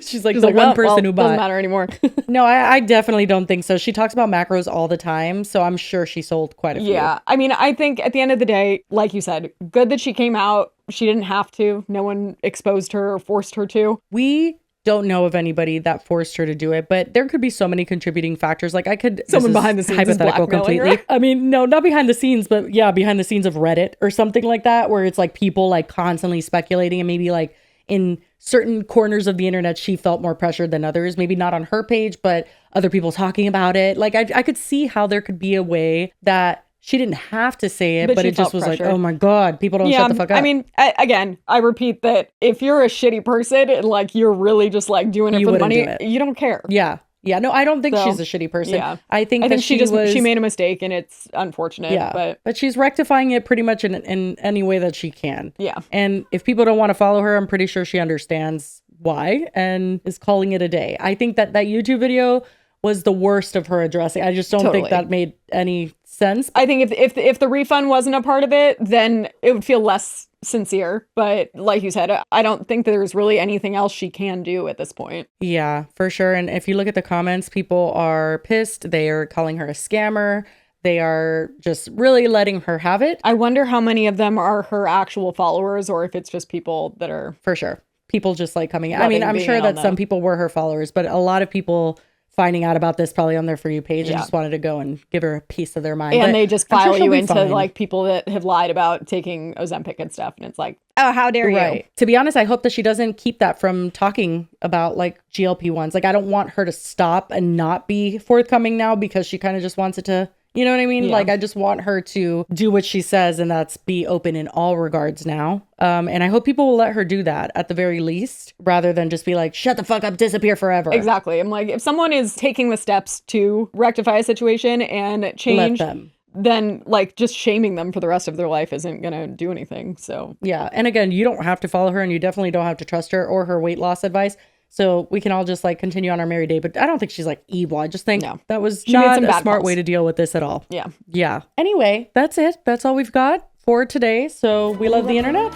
S1: She's like the one
S2: "Well,
S1: person who bought.
S2: doesn't matter anymore.
S1: No, I definitely don't think so. She talks about macros all the time. So I'm sure she sold quite a few.
S2: Yeah. I mean, I think at the end of the day, like you said, good that she came out. She didn't have to. No one exposed her or forced her to.
S1: We don't know of anybody that forced her to do it, but there could be so many contributing factors. Like I could
S2: Someone
S1: this is
S2: behind the scenes is
S1: hypothetical
S2: blackmailing
S1: completely.
S2: her.
S1: I mean, no, not behind the scenes, but yeah, behind the scenes of Reddit or something like that, where it's like people like constantly speculating and maybe like in certain corners of the internet, she felt more pressured than others. Maybe not on her page, but other people talking about it. Like I could see how there could be a way that she didn't have to say it, but
S2: she
S1: it just
S2: felt
S1: was
S2: pressured.
S1: like, oh my God, people don't shut the fuck up.
S2: I mean, again, I repeat that if you're a shitty person and like you're really just like doing it
S1: You
S2: for the
S1: wouldn't
S2: money,
S1: do it.
S2: you don't care.
S1: Yeah. Yeah. No, I don't think
S2: So,
S1: she's a shitty person.
S2: yeah.
S1: I think that
S2: she made a mistake and it's unfortunate.
S1: Yeah,
S2: But
S1: she's rectifying it pretty much in any way that she can.
S2: Yeah.
S1: And if people don't want to follow her, I'm pretty sure she understands why and is calling it a day. I think that YouTube video was the worst of her addressing. I just don't
S2: Totally.
S1: think that made any sense.
S2: I think if the refund wasn't a part of it, then it would feel less sincere. But like you said, I don't think there's really anything else she can do at this point.
S1: Yeah, for sure. And if you look at the comments, people are pissed. They are calling her a scammer. They are just really letting her have it.
S2: I wonder how many of them are her actual followers or if it's just people that are...
S1: For sure. People just like coming in. I mean,
S2: Loving
S1: I'm
S2: being
S1: sure
S2: on
S1: that
S2: the-
S1: some people were her followers, but a lot of people finding out about this probably on their For You page and
S2: Yeah.
S1: just wanted to go and give her a piece of their mind.
S2: And
S1: But
S2: they just
S1: I'm sure
S2: file
S1: she'll
S2: you
S1: be
S2: into
S1: fine.
S2: like people that have lied about taking Ozempic and stuff. And it's like, oh, how dare you?
S1: Right. To be honest, I hope that she doesn't keep that from talking about like GLP-1s. Like I don't want her to stop and not be forthcoming now because she kind of just wants it to, you know what I mean?
S2: Yeah.
S1: Like I just want her to do what she says and that's be open in all regards now. And I hope people will let her do that at the very least, rather than just be like, shut the fuck up, disappear forever.
S2: Exactly. I'm like, if someone is taking the steps to rectify a situation and change,
S1: them.
S2: then like just shaming them for the rest of their life isn't going to do anything. So
S1: Yeah. And again, you don't have to follow her and you definitely don't have to trust her or her weight loss advice. So we can all just like continue on our merry day. But I don't think she's like evil. I just think that was
S2: She made
S1: not
S2: some
S1: a
S2: bad
S1: smart
S2: calls.
S1: way to deal with this at all.
S2: Yeah.
S1: Yeah. Anyway, that's it. That's all we've got for today. So we love the internet.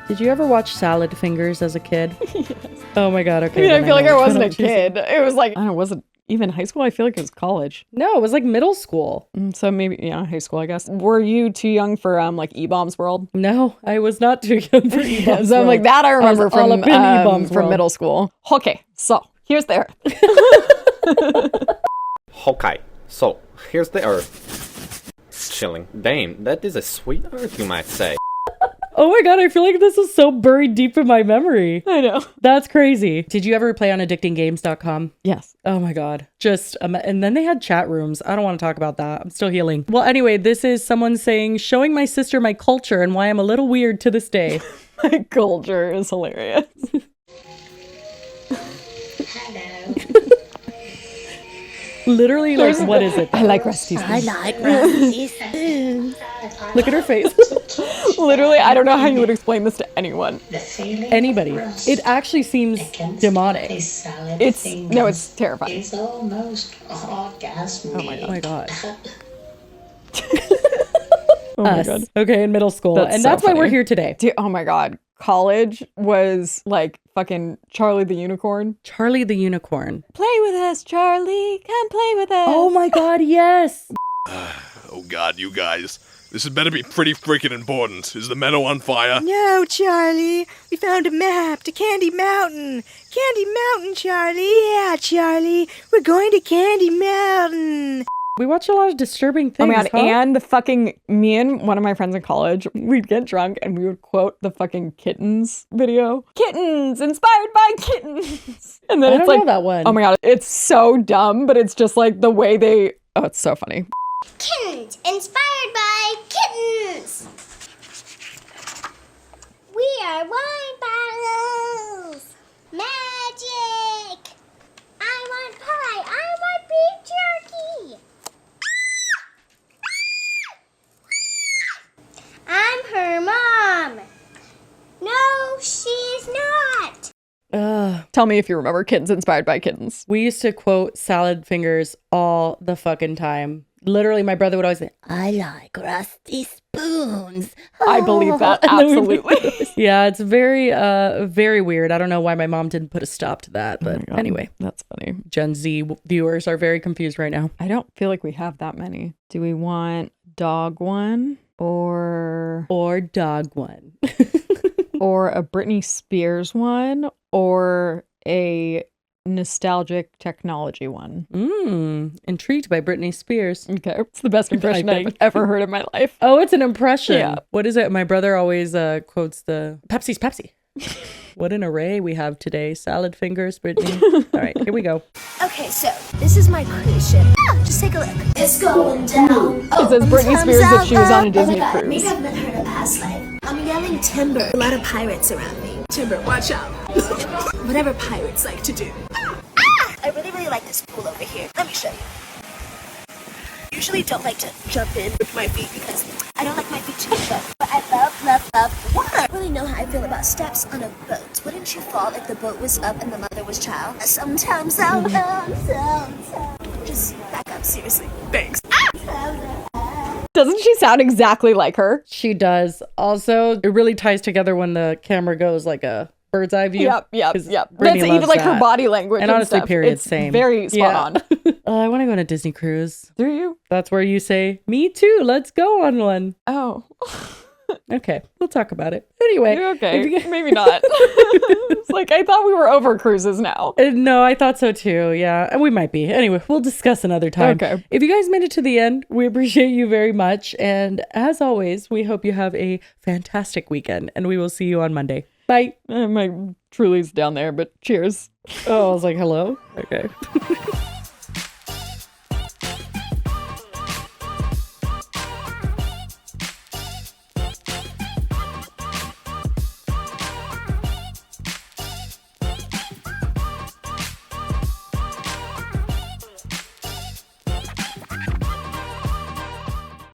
S1: Did you ever watch Salad Fingers as a kid?
S2: Yes.
S1: Oh my God. Okay.
S2: I mean, I
S1: then
S2: feel like
S1: know
S2: I
S1: which
S2: wasn't
S1: one
S2: a
S1: I'm choosing.
S2: kid. It was like, I don't know, was it even high school? I feel like it was college.
S1: No, it was like middle school.
S2: So maybe, high school, I guess. Were you too young for like E-Bombs World?
S1: No, I was not too young for E-Bombs
S2: So I'm like, that I remember
S1: was all
S2: from,
S1: up in E-Bombs
S2: from
S1: World.
S2: middle school. Okay, so here's the earth.
S21: Okay, so here's the earth. Chilling. Damn, that is a sweet earth, you might say.
S1: Oh my God, I feel like this is so buried deep in my memory.
S2: I know.
S1: That's crazy. Did you ever play on addictinggames.com?
S2: Yes.
S1: Oh my God. Just, and then they had chat rooms. I don't want to talk about that. I'm still healing. Well, anyway, this is someone saying, showing my sister my culture and why I'm a little weird to this day.
S2: My culture is hilarious.
S1: Literally, like, what is it?
S2: I like rusty spoons.
S1: rusty spoons. Look at her face.
S2: Literally, I don't know how you would explain this to anyone.
S1: Anybody. It actually seems demonic.
S2: It's terrifying.
S22: It's almost orgasmic.
S1: Oh my God.
S2: Oh my
S1: Us.
S2: God.
S1: Okay, in middle school.
S2: That's
S1: and
S2: so
S1: that's why we're
S2: funny.
S1: here today.
S2: Dude, oh my God. College was like fucking Charlie the Unicorn.
S1: Charlie the Unicorn.
S2: Play with us, Charlie. Come play with us.
S1: Oh my God, yes.
S23: Oh God, you guys. This had better be pretty freaking important. Is the meadow on fire?
S24: No, Charlie. We found a map to Candy Mountain. Candy Mountain, Charlie. Yeah, Charlie. We're going to Candy Mountain.
S1: We watch a lot of disturbing
S2: Oh
S1: things.
S2: my God.
S1: huh?
S2: And the fucking, me and one of my friends in college, we'd get drunk and we would quote the fucking kittens video. Kittens, inspired by kittens. And then
S1: I
S2: it's
S1: don't
S2: like,
S1: know that one.
S2: oh my God. It's so dumb, but it's just like the way they, oh, it's so funny.
S25: Kittens, inspired by kittens. We are wine bottles. Magic. I want pie. I want beef jerky. I'm her mom. No, she's not.
S2: Tell me if you remember Kittens Inspired by Kittens.
S1: We used to quote Salad Fingers all the fucking time. Literally, my brother would always say, I like rusty spoons.
S2: I believe that,
S1: And then we would-
S2: absolutely.
S1: Yeah, it's very, very weird. I don't know why my mom didn't put a stop to that, but
S2: God,
S1: anyway.
S2: That's funny.
S1: Gen Z viewers are very confused right now.
S2: I don't feel like we have that many. Do we want dog one or
S1: dog one?
S2: or a Britney Spears one or a nostalgic technology one?
S1: Intrigued by Britney Spears.
S2: Okay. It's the best impression I've ever heard in my life.
S1: Oh, it's an impression.
S2: Yeah.
S1: What is it? My brother always quotes the Pepsi's Pepsi. What an array we have today. Salad Fingers, Brittany. All right, here we go.
S25: Okay, so this is my cruise ship. Just take a look. It's going down.
S2: It says Britney
S25: thumbs
S2: Spears that
S25: up,
S2: she was on a
S25: up.
S2: Disney
S25: Oh my God,
S2: cruise.
S25: maybe I've met her in a past life. I'm yelling timber. A lot of pirates around me. Timber, watch out. Whatever pirates like to do. I really, really like this pool over here. Let me show you. Usually don't like to jump in with my feet because I don't like my feet to be wet. But I love water. I really know how I feel about steps on a boat. Wouldn't you fall if the boat was up and the mother was child? Sometimes just back up, seriously. Thanks.
S2: Doesn't she sound exactly like her?
S1: She does. Also, it really ties together when the camera goes like a bird's eye view.
S2: Yep.
S1: 'cause
S2: That's
S1: Brittany
S2: even
S1: loves
S2: like her
S1: that.
S2: body language.
S1: And honestly,
S2: stuff.
S1: period,
S2: It's
S1: same.
S2: very spot
S1: Yeah.
S2: on.
S1: I want to go on a Disney cruise.
S2: Do you?
S1: That's where you say, me too, let's go on one.
S2: Oh.
S1: Okay, we'll talk about it. Anyway.
S2: Okay,
S1: if you-
S2: maybe not. It's like, I thought we were over cruises now.
S1: No, I thought so too. Yeah, and we might be. Anyway, we'll discuss another time.
S2: Okay.
S1: If you guys made it to the end, we appreciate you very much. And as always, we hope you have a fantastic weekend and we will see you on Monday. Bye.
S2: My Truly's down there, but cheers.
S1: Oh, I was like, hello? Okay.